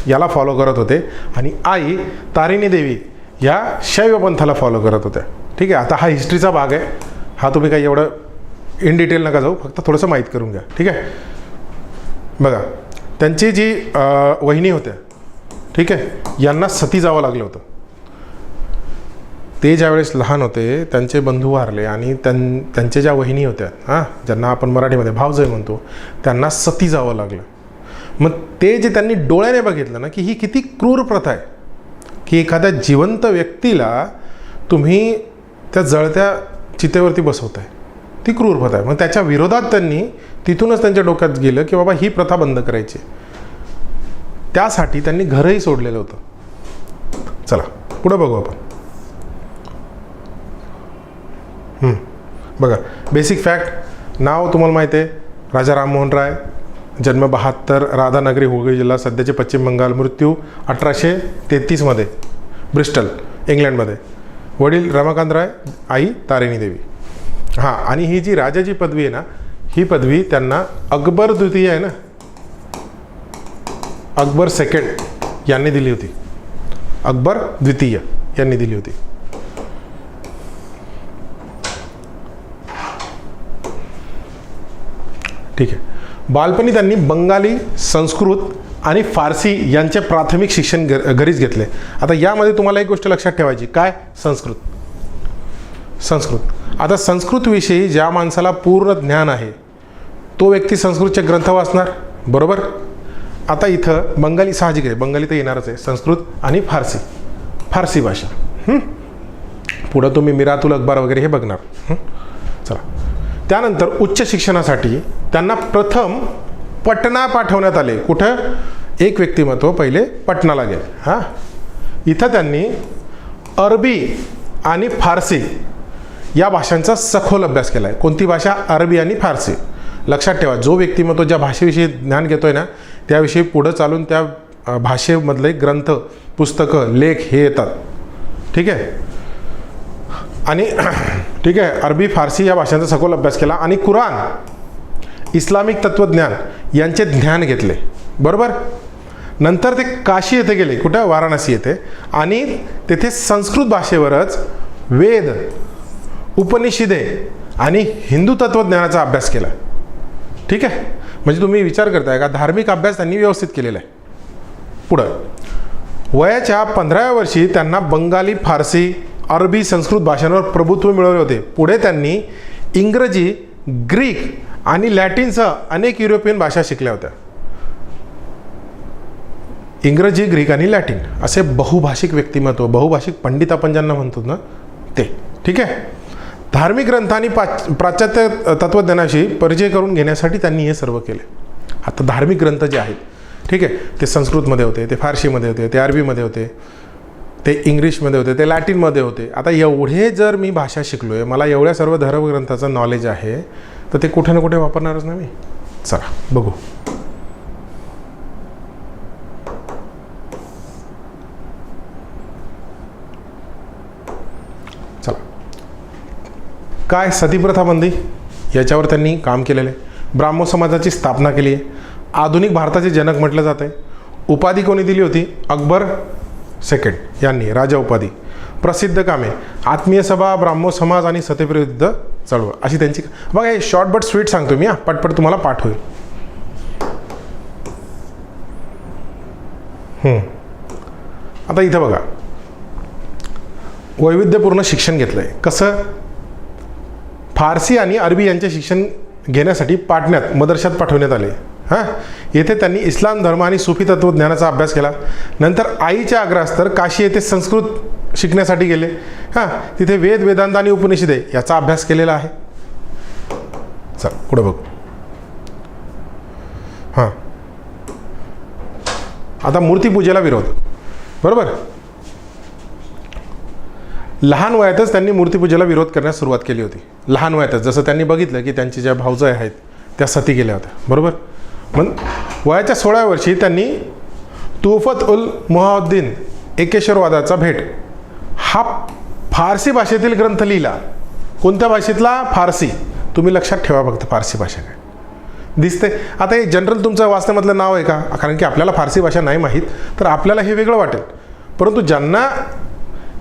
याला फॉलो करत होते आणि आई तारिणी देवी या शैव पंथाला फॉलो करत होत्या. ठीक आहे. आता हा हिस्ट्रीचा भाग आहे, हा तुम्ही काही एवढं इन डिटेल नका जाऊ, फक्त थोडंसं माहीत करून घ्या. ठीक आहे. बघा, त्यांची जी वहिनी होत्या, ठीक आहे, यांना सती जावं लागलं होतं. ते ज्यावेळेस लहान होते त्यांचे बंधू वारले आणि त्यांच्या ज्या वहिनी होत्या, ज्यांना आपण मराठीमध्ये भावजय म्हणतो, त्यांना सती जावं लागलं. मग ते जे त्यांनी डोळ्याने बघितलं ना की ही किती क्रूर प्रथा आहे की एखाद्या जिवंत व्यक्तीला तुम्ही त्या जळत्या चितेवरती बसवताय, ती क्रूर प्रथा आहे. मग त्याच्या विरोधात त्यांनी तिथूनच त्यांच्या डोक्यात गेलं की बाबा ही प्रथा बंद करायची. त्यासाठी त्यांनी घरही सोडलेलं होतं. चला पुढे बघू आपण. बघा, बेसिक फॅक्ट. नाव तुम्हाला माहिती आहे, राजा राममोहन राय. जन्म 72, राधानगरी, हुगळी जिल्हा, सध्याचे पश्चिम बंगाल. मृत्यू 1833 मध्ये, ब्रिस्टल, इंग्लंडमध्ये. वडील रमाकांत राय, आई तारिणी देवी. आणि ही जी राजाची पदवी आहे ना, ही पदवी त्यांना अकबर द्वितीय आहे ना, अकबर सेकंड यांनी दिली होती. अकबर द्वितीय यांनी दिली होती. ठीक आहे. बालपणी त्यांनी बंगाली, संस्कृत आणि फारसी यांचे प्राथमिक शिक्षण घरीच घेतले. आता यामध्ये तुम्हाला एक गोष्ट लक्षात ठेवायची, काय? संस्कृत. आता संस्कृतविषयी ज्या माणसाला पूर्ण ज्ञान आहे तो व्यक्ती संस्कृतचे ग्रंथ वाचणार. बरोबर. आता इथं बंगाली साहजिक आहे, बंगाली तर येणारच आहे. संस्कृत आणि फारसी भाषा. पुढं तुम्ही मिरातुल अखबार वगैरे हे बघणार. चला, त्यानंतर उच्च शिक्षणासाठी त्यांना प्रथम पटना पाठवण्यात आले. कुठं? एक व्यक्तिमत्व पहिले पटनाला गेले. इथं त्यांनी अरबी आणि फारसी या भाषांचा सखोल अभ्यास केला आहे. कोणती भाषा? अरबी आणि फारसी. लक्षात ठेवा, जो व्यक्तिमत्व ज्या भाषेविषयी ज्ञान घेतोय ना त्याविषयी पुढं चालून त्या भाषेमधले ग्रंथ, पुस्तकं, लेख हे येतात. ठीक आहे. आणि ठीक आहे, अरबी, फारसी या भाषांचा सखोल अभ्यास केला आणि कुराण, इस्लामिक तत्वज्ञान यांचे ज्ञान घेतले. बरोबर. नंतर ते काशी येथे गेले. कुठं? वाराणसी येथे. आणि तेथे संस्कृत भाषेवरच वेद, उपनिषदे आणि हिंदू तत्वज्ञानाचा अभ्यास केला. ठीक आहे. म्हणजे तुम्ही विचार करताय का धार्मिक अभ्यास त्यांनी व्यवस्थित केलेला आहे. पुढं वयाच्या 15व्या वर्षी त्यांना बंगाली, फारसी, अरबी, संस्कृत भाषांवर प्रभुत्व मिळवले होते. पुढे त्यांनी इंग्रजी, ग्रीक आणि लॅटिनसह अनेक युरोपियन भाषा शिकल्या होत्या. इंग्रजी, ग्रीक आणि लॅटिन असे बहुभाषिक व्यक्तिमत्व, बहुभाषिक पंडित आपण ज्यांना म्हणतो ना ते. ठीक आहे. धार्मिक ग्रंथ आणि पाश्चात्य तत्वज्ञानाशी परिचय करून घेण्यासाठी त्यांनी हे सर्व केले. आता धार्मिक ग्रंथ जे आहेत, ठीक आहे, ते संस्कृतमध्ये होते, ते फारसीमध्ये होते, ते अरबीमध्ये होते, ते इंग्लिशमध्ये होते, ते लॅटिनमध्ये होते. आता एवढे जर मी भाषा शिकलोय, मला एवढ्या सर्व धर्मग्रंथाचं नॉलेज आहे, तर ते कुठे ना कुठे वापरणारच ना मी. चला बघू. चला, काय सतीप्रथा बंदी याच्यावर त्यांनी काम केलेलं आहे. ब्राह्मो समाजाची स्थापना केली आहे. आधुनिक भारताचे जनक म्हटलं जात आहे. उपाधी कोणी दिली होती? अकबर सेकंड यांनी राजा उपाधी, प्रसिद्ध कामे, आत्मीय सभा, ब्राह्मो समाज आणि सत्यविरुद्ध चळवळ अशी त्यांची. बघा हे शॉर्ट बट स्वीट सांगतो मी, पटपट तुम्हाला पाठ होईल. आता इथं बघा वैविध्यपूर्ण शिक्षण घेतलं आहे. कसं? फारसी आणि अरबी यांचे शिक्षण घेण्यासाठी पाटण्यात मदरशात पाठवण्यात आले. येथे त्यांनी इस्लाम धर्म आणि सुफी तत्वज्ञानाचा अभ्यास केला. नंतर आईच्या आग्रहास्तर काशी येथे संस्कृत शिकण्यासाठी गेले. तिथे वेद, वेदांत आणि उपनिषदे याचा अभ्यास केलेला आहे. चल पुढे बघू. आता मूर्तीपूजेला विरोध. बरोबर, लहान वयातच त्यांनी मूर्तीपूजेला विरोध करण्यास सुरुवात केली होती. लहान वयातच, जसं त्यांनी बघितलं की त्यांची ज्या भावजाई आहेत त्या सती गेल्या होत्या. बरोबर, मग वयाच्या 16व्या वर्षी त्यांनी तुफत उल मुहाउद्दीन एकेश्वरवादाचा भेट हा फारसी भाषेतील ग्रंथ लिहिला. कोणत्या भाषेतला? फारसी. तुम्ही लक्षात ठेवा फक्त फारसी भाषा काय दिसते. आता हे जनरल तुमचं वाचण्यामधलं नाव आहे का? कारण की आपल्याला फारसी भाषा नाही माहीत, तर आपल्याला हे वेगळं वाटेल. परंतु ज्यांना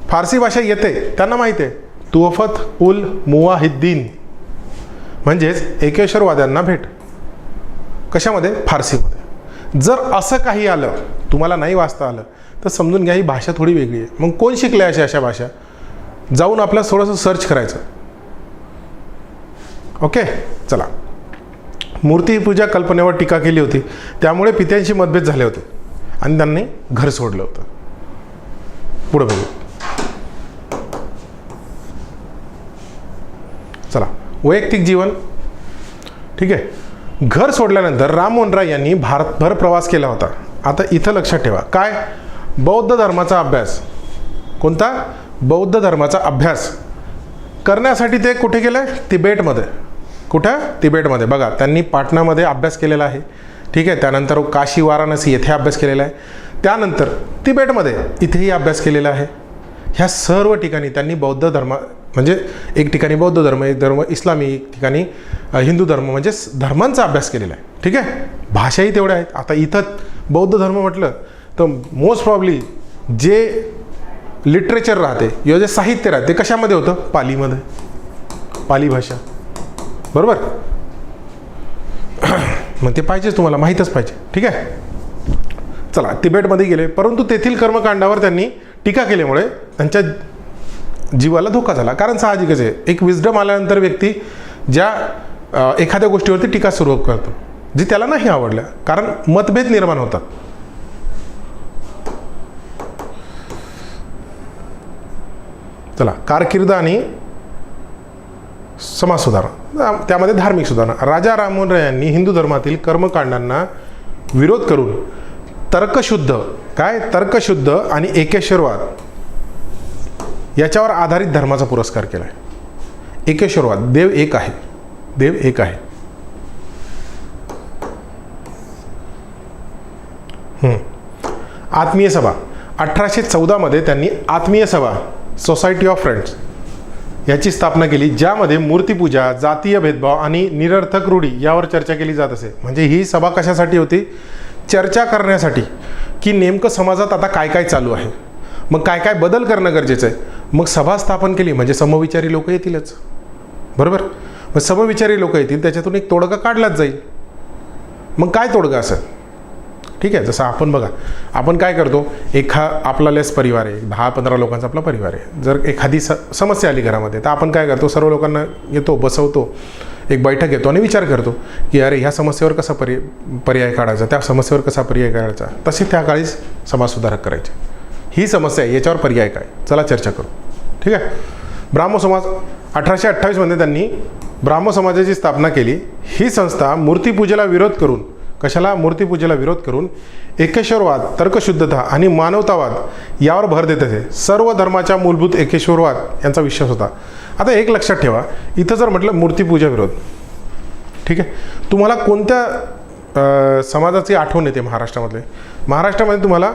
फारसी भाषा येते त्यांना माहीत आहे तुफत उल मुवाहिद्दीन म्हणजेच एकेश्वरवाद्यांना भेट. कशामध्ये? फारसीमध्ये. जर असं काही आलं, तुम्हाला नाही वाचता आलं, तर समजून घ्या ही भाषा थोडी वेगळी आहे. मग कोण शिकले अशा भाषा? जाऊन आपल्याला थोडंसं सर्च करायचं. ओके, चला. मूर्तीपूजा कल्पनेवर टीका केली होती, त्यामुळे पित्यांशी मतभेद झाले होते आणि त्यांनी घर सोडलं होतं. पुढे बघू. चला, वैयक्तिक जीवन. ठीक आहे. घर सोडल्यानंतर राममोहन राय यांनी भारतभर प्रवास केला होता. आता इथं लक्षात ठेवा काय? बौद्ध धर्माचा अभ्यास. कोणता? बौद्ध धर्माचा अभ्यास करण्यासाठी ते कुठे गेले? तिबेटमध्ये. कुठं? तिबेटमध्ये. बघा त्यांनी पाटणामध्ये अभ्यास केलेला आहे. ठीक आहे. त्यानंतर काशी, वाराणसी येथे अभ्यास केलेला आहे. त्यानंतर तिबेटमध्ये इथेही अभ्यास केलेला आहे. ह्या सर्व ठिकाणी त्यांनी बौद्ध धर्म म्हणजे एक ठिकाणी बौद्ध धर्म, एक धर्म इस्लामी, एक ठिकाणी हिंदू धर्म म्हणजे धर्मांचा अभ्यास केलेला आहे. ठीक आहे. भाषाही तेवढ्या आहेत. आता इथं बौद्ध धर्म म्हटलं तर मोस्ट प्रॉब्ली जे लिटरेचर राहते किंवा जे साहित्य राहते ते कशामध्ये होतं? पालीमध्ये. पाली भाषा. बरोबर. मग ते पाहिजेच, तुम्हाला माहीतच पाहिजे. ठीक आहे. चला, तिबेटमध्ये गेले, परंतु तेथील कर्मकांडावर त्यांनी टीका केल्यामुळे त्यांच्या जीवाला धोका झाला. कारण साहजिकच आहे, एक विजडम आल्यानंतर व्यक्ती ज्या एखाद्या गोष्टीवरती टीका सुरू करतो जी त्याला नाही आवडल्या, कारण मतभेद निर्माण होतात. चला, कारकीर्द आणि समाज सुधारणा, त्यामध्ये धार्मिक सुधारणा. राजा राममोहन राय यांनी हिंदू धर्मातील कर्मकांडांना विरोध करून तर्कशुद्ध काय? तर्कशुद्ध आणि एकेश्वरवाद याच्यावर आधारित धर्माचा पुरस्कार केला आहे. एकेश्वरवाद, देव एक आहे, देव एक आहे. आत्मीय सभा. 1814 मध्ये त्यांनी आत्मीय सभा, सोसायटी ऑफ फ्रेंड्स याची स्थापना केली, ज्यामध्ये मूर्तीपूजा, जातीय भेदभाव आणि निरर्थक रूढी यावर चर्चा केली जात असे. म्हणजे ही सभा कशासाठी होती? चर्चा करण्यासाठी की नेमकं समाजात आता काय काय चालू आहे, मग काय काय बदल करणं गरजेचं आहे. मग सभा स्थापन केली म्हणजे समविचारी लोक येतीलच. बरोबर. मग समविचारी लोक येतील, त्याच्यातून एक तोडगा काढलाच जाईल. मग काय तोडगा असेल? ठीक आहे. जसं आपण बघा, आपण काय करतो, आपला लेस परिवार आहे, 10-15 लोकांचा आपला परिवार आहे. जर एखादी समस्या आली घरामध्ये, तर आपण काय करतो, सर्व लोकांना येतो, बसवतो, एक बैठक घेतो आणि विचार करतो की अरे ह्या समस्येवर कसा पर्याय काढायचा, त्या समस्येवर कसा पर्याय काढायचा. तसे त्या काळी समाज सुधारक करायचे. ही समस्या आहे, याच्यावर पर्याय काय, चला चर्चा करू. ठीक आहे. ब्राह्मो समाज. 1828 मध्ये त्यांनी ब्राह्मो समाजाची स्थापना केली. ही संस्था मूर्तीपूजेला विरोध करून, कशाला? मूर्तीपूजेला विरोध करून एकेश्वरवाद, तर्कशुद्धता आणि मानवतावाद यावर भर देत असे. सर्व धर्माच्या मूलभूत एकेश्वरवाद यांचा विश्वास होता. आता एक लक्षात ठेवा, इथं जर म्हटलं मूर्तीपूजा विरोध, ठीक आहे, तुम्हाला कोणत्या समाजाची आठवण येते महाराष्ट्रामधले? महाराष्ट्रामध्ये तुम्हाला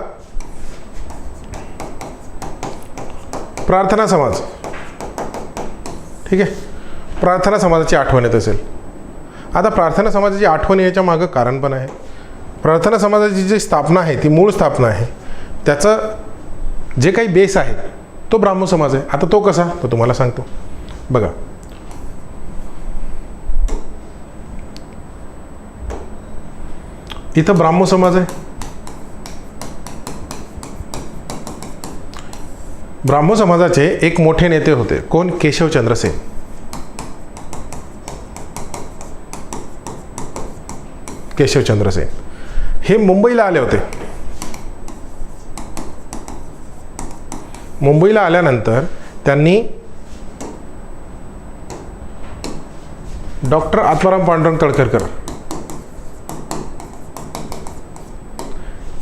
प्रार्थना समाज, ठीक आहे, प्रार्थना समाजाची आठवण येत असेल. आता प्रार्थना समाजाची आठवण याच्या मागं कारण पण आहे. प्रार्थना समाजाची जी स्थापना आहे, ती मूळ स्थापना आहे, त्याचं जे काही बेस आहे तो ब्राह्मो समाज आहे. आता तो कसा, तो तुम्हाला सांगतो. बघा, इथं ब्राह्मो समाज आहे. ब्राह्मो समाजाचे एक मोठे नेते होते. कोण? केशवचंद्र सेन. केशवचंद्र सेन हे मुंबईला आले होते. मुंबईला आल्यानंतर त्यांनी डॉक्टर आत्माराम पांडुरंग तळखरकर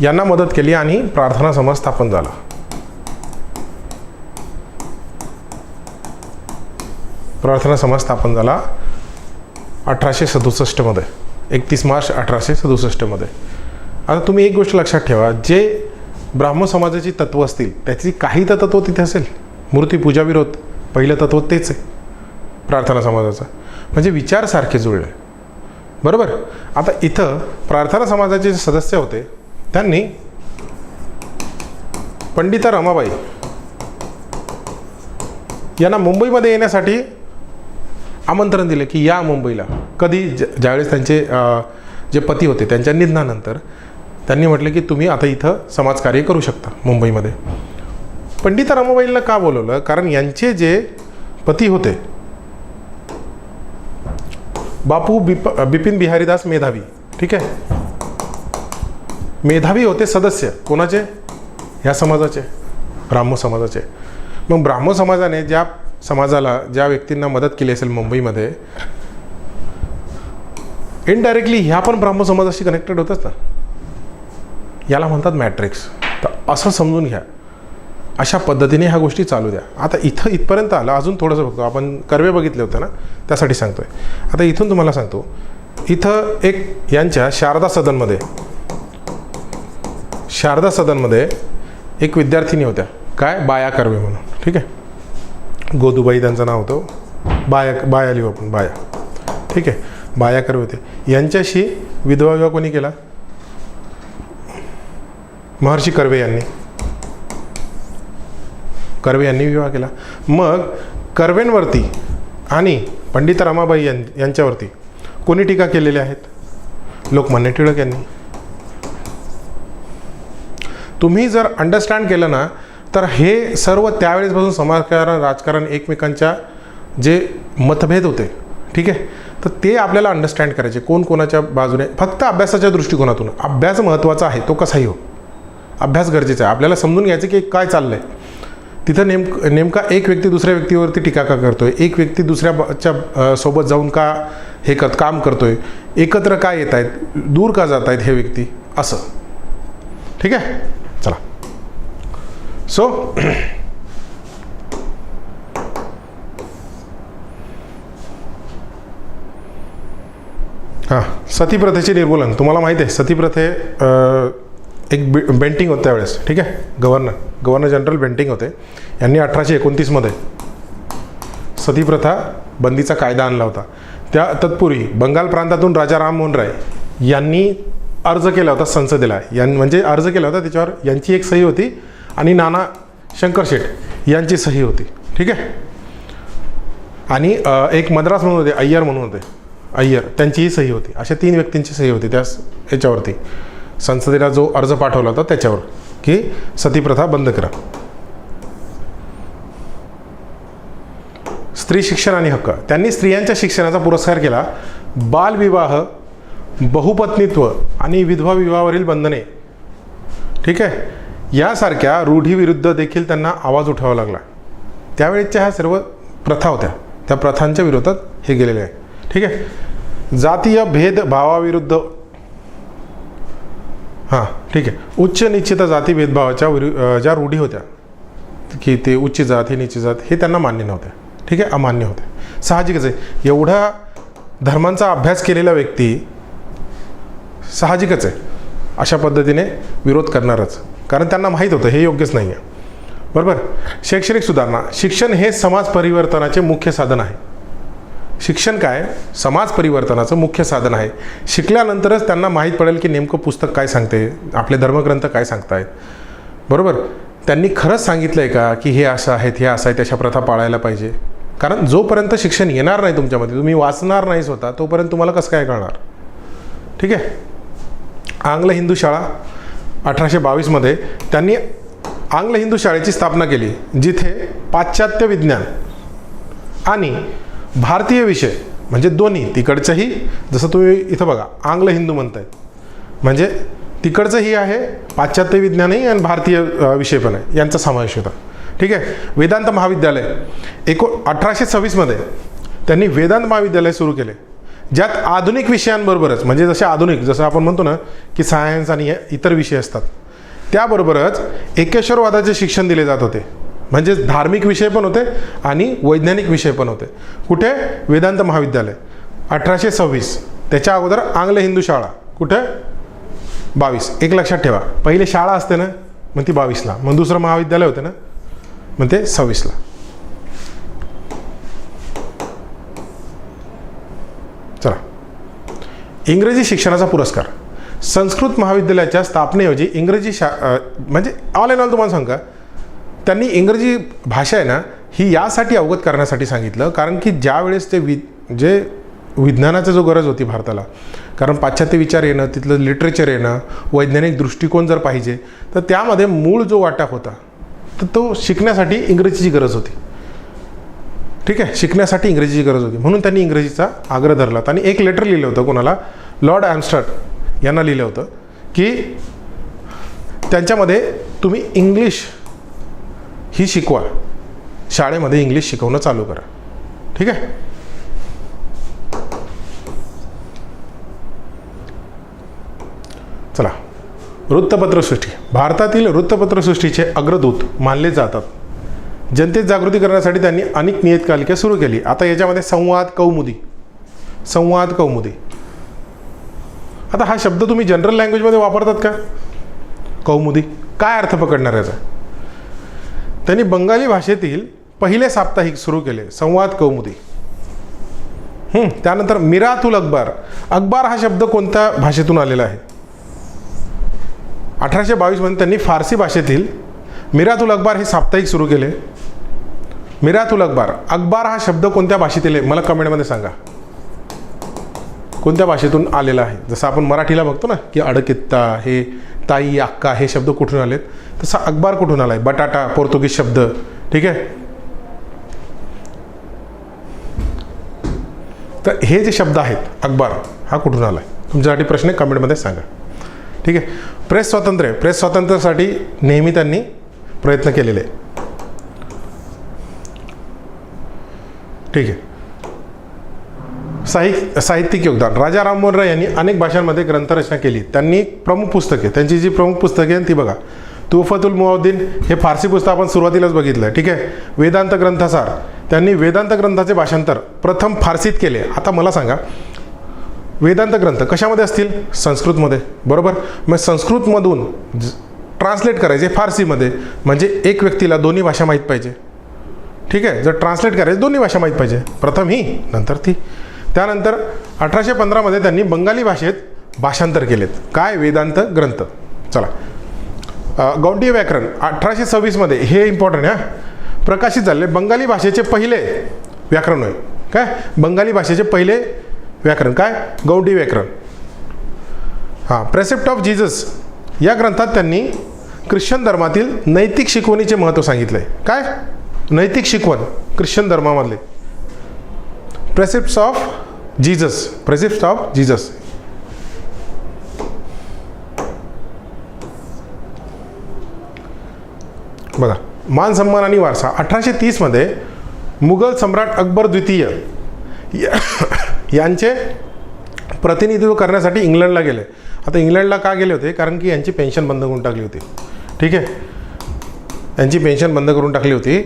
यांना मदत केली आणि प्रार्थना समाज स्थापन झाला. प्रार्थना समाज स्थापन झाला 1867 मध्ये, 31 मार्च 1867 मध्ये. आता तुम्ही एक गोष्ट लक्षात ठेवा, जे ब्राह्मो समाजाची तत्व असतील त्याची काही तर तत्व तिथे असेल. मूर्ती पूजा विरोध पहिलं तत्व तेच आहे प्रार्थना समाजाचं, म्हणजे विचार सारखे जुळले. बरोबर. आता इथं प्रार्थना समाजाचे जे सदस्य होते त्यांनी पंडिता रमाबाई यांना मुंबईमध्ये येण्यासाठी आमंत्रण दिले की या मुंबईला. कधी? ज्यावेळेस त्यांचे जे पती होते त्यांच्या निधनानंतर त्यांनी म्हटलं की तुम्ही आता इथं समाजकार्य करू शकता मुंबईमध्ये. पंडिता रमाबाईंना का बोलवलं? कारण यांचे जे पती होते बापू बिपिन बिहारीदास मेधावी, ठीक आहे, मेधावी होते सदस्य. कोणाचे? ह्या समाजाचे, ब्राह्मो समाजाचे. मग ब्राह्मो समाजाने ज्या समाजाला, ज्या व्यक्तींना मदत केली असेल मुंबईमध्ये, इनडायरेक्टली ह्या पण ब्राह्मो समाजाशी कनेक्टेड होतच ना. याला म्हणतात मॅट्रिक्स. तर असं समजून घ्या. अशा पद्धतीने ह्या गोष्टी चालू द्या. आता इथं इथपर्यंत आलं. अजून थोडंसं बघतो आपण. कर्वे बघितले होते ना, त्यासाठी सांगतोय. आता इथून तुम्हाला सांगतो, इथं एक यांच्या शारदा सदनमध्ये एक विद्यार्थिनी होत्या. काय? बाया कर्वे म्हणून, ठीक आहे. गोदूबाई त्यांचं नाव होतं. बाया लिहू आपण, बाया, ठीक आहे. बाया कर्वे होते. यांच्याशी विधवा विवाह कोणी केला? महर्षी कर्वे यांनी विवाह केला. मग कर्वेंवरती आणि पंडिता रमाबाई यांच्यावरती कोणी टीका केलेली आहेत? लोकमान्य टिळक यांनी. तुम्ही जर अंडरस्टँड केलं ना, तर हे सर्व त्यावेळेसपासून समाजकारण, राजकारण, एकमेकांच्या जे मतभेद होते, ठीक आहे, तर ते आपल्याला अंडरस्टँड करायचे. कोण कोणाच्या बाजूने. फक्त अभ्यासाच्या दृष्टिकोनातून. अभ्यास महत्त्वाचा आहे, तो कसाही हो, अभ्यास गरजेचा आहे. आपल्याला समजून घ्यायचं की काय चाललंय तिथं. नेमका एक व्यक्ती दुसऱ्या व्यक्तीवरती टीका का करतोय, एक व्यक्ती दुसऱ्याच्या सोबत जाऊन का हे काम करतोय, एकत्र का येत आहेत, दूर का जात आहेत हे व्यक्ती, असं. ठीक आहे, चला. सो हां, सतीप्रथेचे निर्मूलन. तुम्हाला माहिती आहे सतीप्रथे एक बेंटिंग होतं त्यावेळेस, ठीक आहे. गव्हर्नर जनरल बेंटिंग होते. यांनी 1829 मध्ये सतीप्रथा बंदीचा कायदा आणला होता. त्या तत्पूर्वी बंगाल प्रांतातून राजा राममोहन राय यांनी अर्ज केला होता संसदेला. म्हणजे अर्ज केला होता, त्याच्यावर यांची एक सही होती आणि नाना शंकर शेठ यांची सही होती, ठीक आहे. आणि एक मद्रास म्हणून होते, अय्यर म्हणून होते, अय्यर, त्यांचीही सही होती. अशा 3 व्यक्तींची सही होती त्या याच्यावरती, संसदेला जो अर्ज पाठवला होता त्याच्यावर, की सतीप्रथा बंद करा. स्त्री शिक्षण आणि हक्क. त्यांनी स्त्रियांच्या शिक्षणाचा पुरस्कार केला. बालविवाह, बहुपत्नीत्व आणि विधवा विवाहावरील बंधने, ठीक आहे, यासारख्या रूढीविरुद्ध देखील त्यांना आवाज उठवावा लागला. त्यावेळेच्या ह्या सर्व प्रथा होत्या, त्या प्रथांच्या विरोधात हे गेलेले आहे, ठीक आहे. जातीय भेदभावाविरुद्ध, हां, ठीक आहे, उच्च निश्चित जाती भेदभावाच्या ज्या रूढी होत्या, की ते उच्च जात, हे निश्चित जात, हे त्यांना मान्य नव्हते, ठीक आहे, अमान्य होते. साहजिकच आहे, एवढा धर्मांचा अभ्यास केलेला व्यक्ती साहजिकच आहे अशा पद्धतीने विरोध करणारच, कारण त्यांना माहीत होतं हे योग्यच नाही आहे, बरोबर. शैक्षणिक सुधारणा. शिक्षण हे समाज परिवर्तनाचे मुख्य साधन आहे. शिक्षण काय? समाज परिवर्तनाचं मुख्य साधन आहे. शिकल्यानंतरच त्यांना माहीत पडेल की नेमकं पुस्तक काय सांगते, आपले धर्मग्रंथ काय सांगतायत, बरोबर. त्यांनी खरंच सांगितलं आहे का की हे असं आहेत, हे असं आहे, त्याच्या प्रथा पाळायला पाहिजे? कारण जोपर्यंत शिक्षण येणार नाही तुमच्यामध्ये, तुम्ही वाचणार नाही स्वतः, तोपर्यंत तुम्हाला कसं काय कळणार? ठीक आहे. आंग्ल हिंदू शाळा 1822मध्ये त्यांनी आंग्ल हिंदू शाळेची स्थापना केली, जिथे पाश्चात्य विज्ञान आणि भारतीय विषय म्हणजे दोन्ही, तिकडचंही, जसं तुम्ही इथं बघा आंग्ल हिंदू म्हणताय, म्हणजे तिकडचंही आहे, पाश्चात्य विज्ञानही आणि भारतीय विषय पण आहे, यांचा समावेश होता. ठीक आहे. वेदांत महाविद्यालय 1826मध्ये त्यांनी वेदांत महाविद्यालय सुरू केले, ज्यात आधुनिक विषयांबरोबरच, म्हणजे जसं आपण म्हणतो ना की सायन्स आणि इतर विषय असतात, त्याबरोबरच एकेश्वरवादाचे शिक्षण दिले जात होते. म्हणजे धार्मिक विषय पण होते आणि वैज्ञानिक विषय पण होते. कुठे? वेदांत महाविद्यालय 1826. त्याच्या अगोदर आंग्ल हिंदू शाळा कुठे? 22. एक लक्षात ठेवा, पहिले शाळा असते ना मग ती 22ला, मग दुसरं महाविद्यालय होते ना मग ते 26ला. चला, इंग्रजी शिक्षणाचा पुरस्कार. संस्कृत महाविद्यालयाच्या स्थापनेऐवजी इंग्रजी म्हणजे ऑल इन ऑल तुम्हाला सांगा, त्यांनी इंग्रजी भाषा आहे ना ही यासाठी अवगत करण्यासाठी सांगितलं, कारण की ज्या वेळेस ते जे विज्ञानाचा जो गरज होती भारताला, कारण पाश्चात्य विचार येणं, तिथलं लिटरेचर येणं, वैज्ञानिक दृष्टिकोन जर पाहिजे तर त्यामध्ये मूळ जो वाटा होता तर तो शिकण्यासाठी इंग्रजीची गरज होती. ठीक आहे. शिकण्यासाठी इंग्रजीची गरज होती, म्हणून त्यांनी इंग्रजीचा आग्रह धरला होता. आणि एक लेटर लिहिलं होतं कोणाला? लॉर्ड आर्मस्ट्राँग यांना लिहिलं होतं की त्यांच्यामध्ये तुम्ही इंग्लिश ही शिकवा, शाळेमध्ये इंग्लिश शिकवणं चालू करा. ठीक आहे. चला, वृत्तपत्रसृष्टी. भारतातील वृत्तपत्रसृष्टीचे अग्रदूत मानले जातात. जनतेत जागृती करण्यासाठी त्यांनी अनेक नियतकालिके सुरू केली. आता याच्यामध्ये संवाद कौमुदी. आता हा शब्द तुम्ही जनरल लँग्वेजमध्ये वापरतात का? कौमुदी काय अर्थ पकडणार याचा? त्यांनी बंगाली भाषेतील पहिले साप्ताहिक सुरू केले, संवाद कौमुदी. त्यानंतर मिरातुल अखबार. अखबार हा शब्द कोणत्या भाषेतून आलेला आहे? 1822मध्ये त्यांनी फारसी भाषेतील मिरातुल अखबार हे साप्ताहिक सुरू केले. मिरातुल अखबार. अखबार हा शब्द कोणत्या भाषेतील आहे मला कमेंटमध्ये सांगा, कोणत्या भाषेतून आलेला आहे? जसं आपण मराठीला बघतो ना की अडकित्ता, हे ताई, अक्का हे शब्द कुठून आलेत, तसा अखबार कुठून आलाय? बटाटा पोर्तुगीज शब्द. ठीक आहे. तर हे जे शब्द आहेत अखबार हा कुठून आलाय? तुमच्यासाठी प्रश्न कमेंटमध्ये सांगा. ठीक आहे. प्रेस स्वातंत्र्यासाठी नेहमी त्यांनी प्रयत्न केलेले. ठीक आहे. साहित्यिक योगदान. राजा राममोहन राय यांनी अनेक भाषांमध्ये ग्रंथरचना केली. त्यांनी प्रमुख पुस्तके, त्यांची जी प्रमुख पुस्तके आहेत ती बघा. तुहफतुल मुअद्दिन हे फारसी पुस्तक आपण सुरुवातीलाच बघितलं. ठीक आहे. वेदांत ग्रंथसार. त्यांनी वेदांत ग्रंथाचे भाषांतर प्रथम फारसीत केले. आता मला सांगा, वेदांत ग्रंथ कशामध्ये असतील? संस्कृतमध्ये, बरोबर. मग संस्कृतमधून ट्रान्सलेट करायचे फारसीमध्ये, म्हणजे एक व्यक्तीला दोन्ही भाषा माहीत पाहिजे. ठीक आहे. जर ट्रान्सलेट करायचे दोन्ही भाषा माहीत पाहिजे, प्रथम ही नंतर ती. त्यानंतर 1815मध्ये त्यांनी बंगाली भाषेत भाषांतर केलेत. काय? वेदांत ग्रंथ. चला, गौंडी व्याकरण 1826मध्ये, हे इम्पॉर्टंट आहे, प्रकाशित झाले. बंगाली भाषेचे पहिले व्याकरण होय. काय? बंगाली भाषेचे पहिले व्याकरण काय? गौंडी व्याकरण. प्रेसेप्ट ऑफ जीसस या ग्रंथात त्यांनी ख्रिश्चन धर्मातील नैतिक शिकवणीचे महत्त्व सांगितले. काय? नैतिक शिकवण ख्रिश्चन धर्मामधले. Precepts of Jesus. बघा, मान सन्मान आणि वारसा. 1830मध्ये मुघल सम्राट अकबर द्वितीय यांचे प्रतिनिधित्व करण्यासाठी इंग्लंडला गेले. आता इंग्लंडला का गेले होते? कारण की यांची पेन्शन बंद करून टाकली होती. ठीक आहे. यांची पेन्शन बंद करून टाकली होती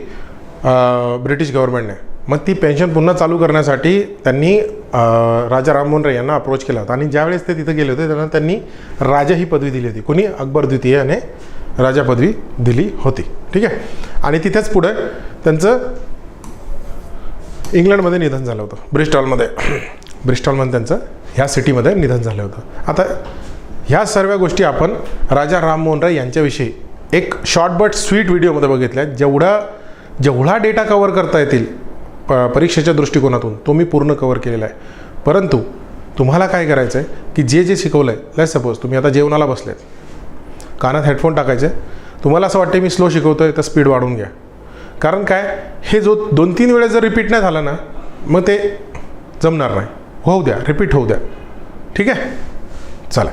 ब्रिटिश गव्हर्नमेंटने. मग ती पेन्शन पुन्हा चालू करण्यासाठी त्यांनी राजा राममोहन राय यांना अप्रोच केला होता. आणि ज्यावेळेस ते तिथं गेले होते त्यांना त्यांनी राजा ही पदवी दिली होती. कोणी? अकबर द्वितीय याने राजा पदवी दिली होती. ठीक आहे. आणि तिथेच पुढे त्यांचं इंग्लंडमध्ये निधन झालं होतं, ब्रिस्टॉलमध्ये त्यांचं ह्या सिटीमध्ये निधन झालं होतं. आता ह्या सर्व गोष्टी आपण राजा राममोहन राय यांच्याविषयी एक शॉर्ट बट स्वीट व्हिडिओमध्ये बघितल्या. जेवढा डेटा कवर करता येतील परीक्षेच्या दृष्टिकोनातून तो मी पूर्ण कवर केलेला आहे. परंतु तुम्हाला काय करायचं आहे की जे शिकवलं आहे, लेट सपोज तुम्ही आता जेवणाला बसलेत, कानात हेडफोन टाकायचे, तुम्हाला असं वाटतं मी स्लो शिकवतो आहे तर स्पीड वाढवून घ्या. कारण काय, हे जो 2-3 वेळेस जर रिपीट नाही झालं ना मग ते जमणार नाही. होऊ द्या, रिपीट होऊ द्या. ठीक आहे, चला.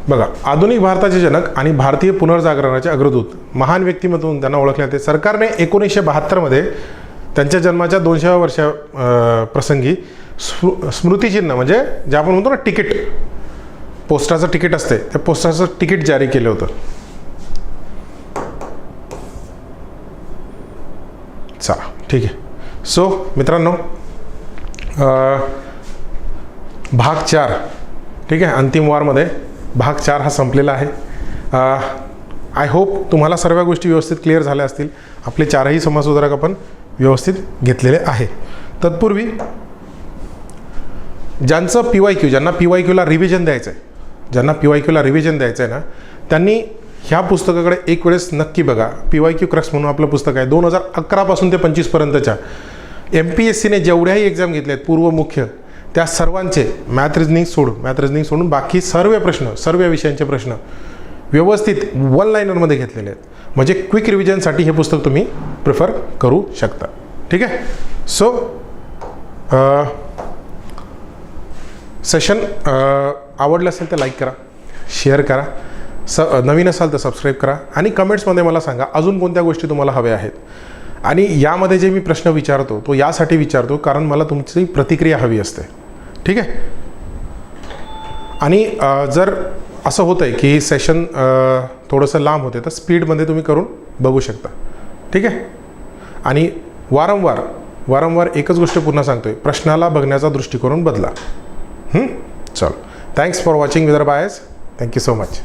बघा, आधुनिक भारताचे जनक आणि भारतीय पुनर्जागरणाचे अग्रदूत महान व्यक्तिमत्व त्यांना ओळखले जाते. सरकारने 1972मध्ये त्यांच्या जन्माच्या 200व्या वर्षा प्रसंगी स्मृतिचिन्ह, म्हणजे जे आपण म्हणतो ना तिकीट, पोस्टाचं तिकीट असते, त्या पोस्टाचं तिकीट जारी केलं होतं. चला, ठीक आहे. सो मित्रांनो, भाग 4, ठीक आहे, अंतिम वारमध्ये भाग 4 हा संपलेला आहे. आय होप तुम्हाला सर्व गोष्टी व्यवस्थित क्लिअर झाल्या असतील. आपले 4ही समाजसुधारक आपण व्यवस्थित घेतलेले आहे. तत्पूर्वी ज्यांचं ज्यांना PYQला रिव्हिजन द्यायचं आहे, ना, त्यांनी ह्या पुस्तकाकडे एक वेळेस नक्की बघा. PYQ क्रक्स म्हणून आपलं पुस्तक आहे. 2011 पासून ते 25 पर्यंतच्या MPSCने जेवढ्याही एक्झाम घेतल्या आहेत पूर्व मुख्य, त्या सर्वांचे मॅथ रिझनिंग सोडून बाकी सर्व विषयांचे प्रश्न व्यवस्थित 1 लाइनरमध्ये घेतलेले आहेत. म्हणजे क्विक रिव्हिजनसाठी हे पुस्तक तुम्ही प्रिफर करू शकता. ठीक आहे. सो सेशन आवडलं असेल तर लाईक करा, शेअर करा, नवीन असाल तर सबस्क्राईब करा आणि कमेंट्समध्ये मला सांगा अजून कोणत्या गोष्टी तुम्हाला हव्या आहेत. आणि यामध्ये जे मी प्रश्न विचारतो तो यासाठी विचारतो कारण मला तुमची प्रतिक्रिया हवी असते. ठीक आहे. आणि जर असं होतं आहे की सेशन थोडंसं लांब होते तर स्पीडमध्ये तुम्ही करून बघू शकता. ठीक आहे. आणि वारंवार एकच गोष्ट पुन्हा सांगतोय, प्रश्नाला बघण्याचा दृष्टिकोन बदला. चल, thanks for watching Vidarbha IS. Thank you so much.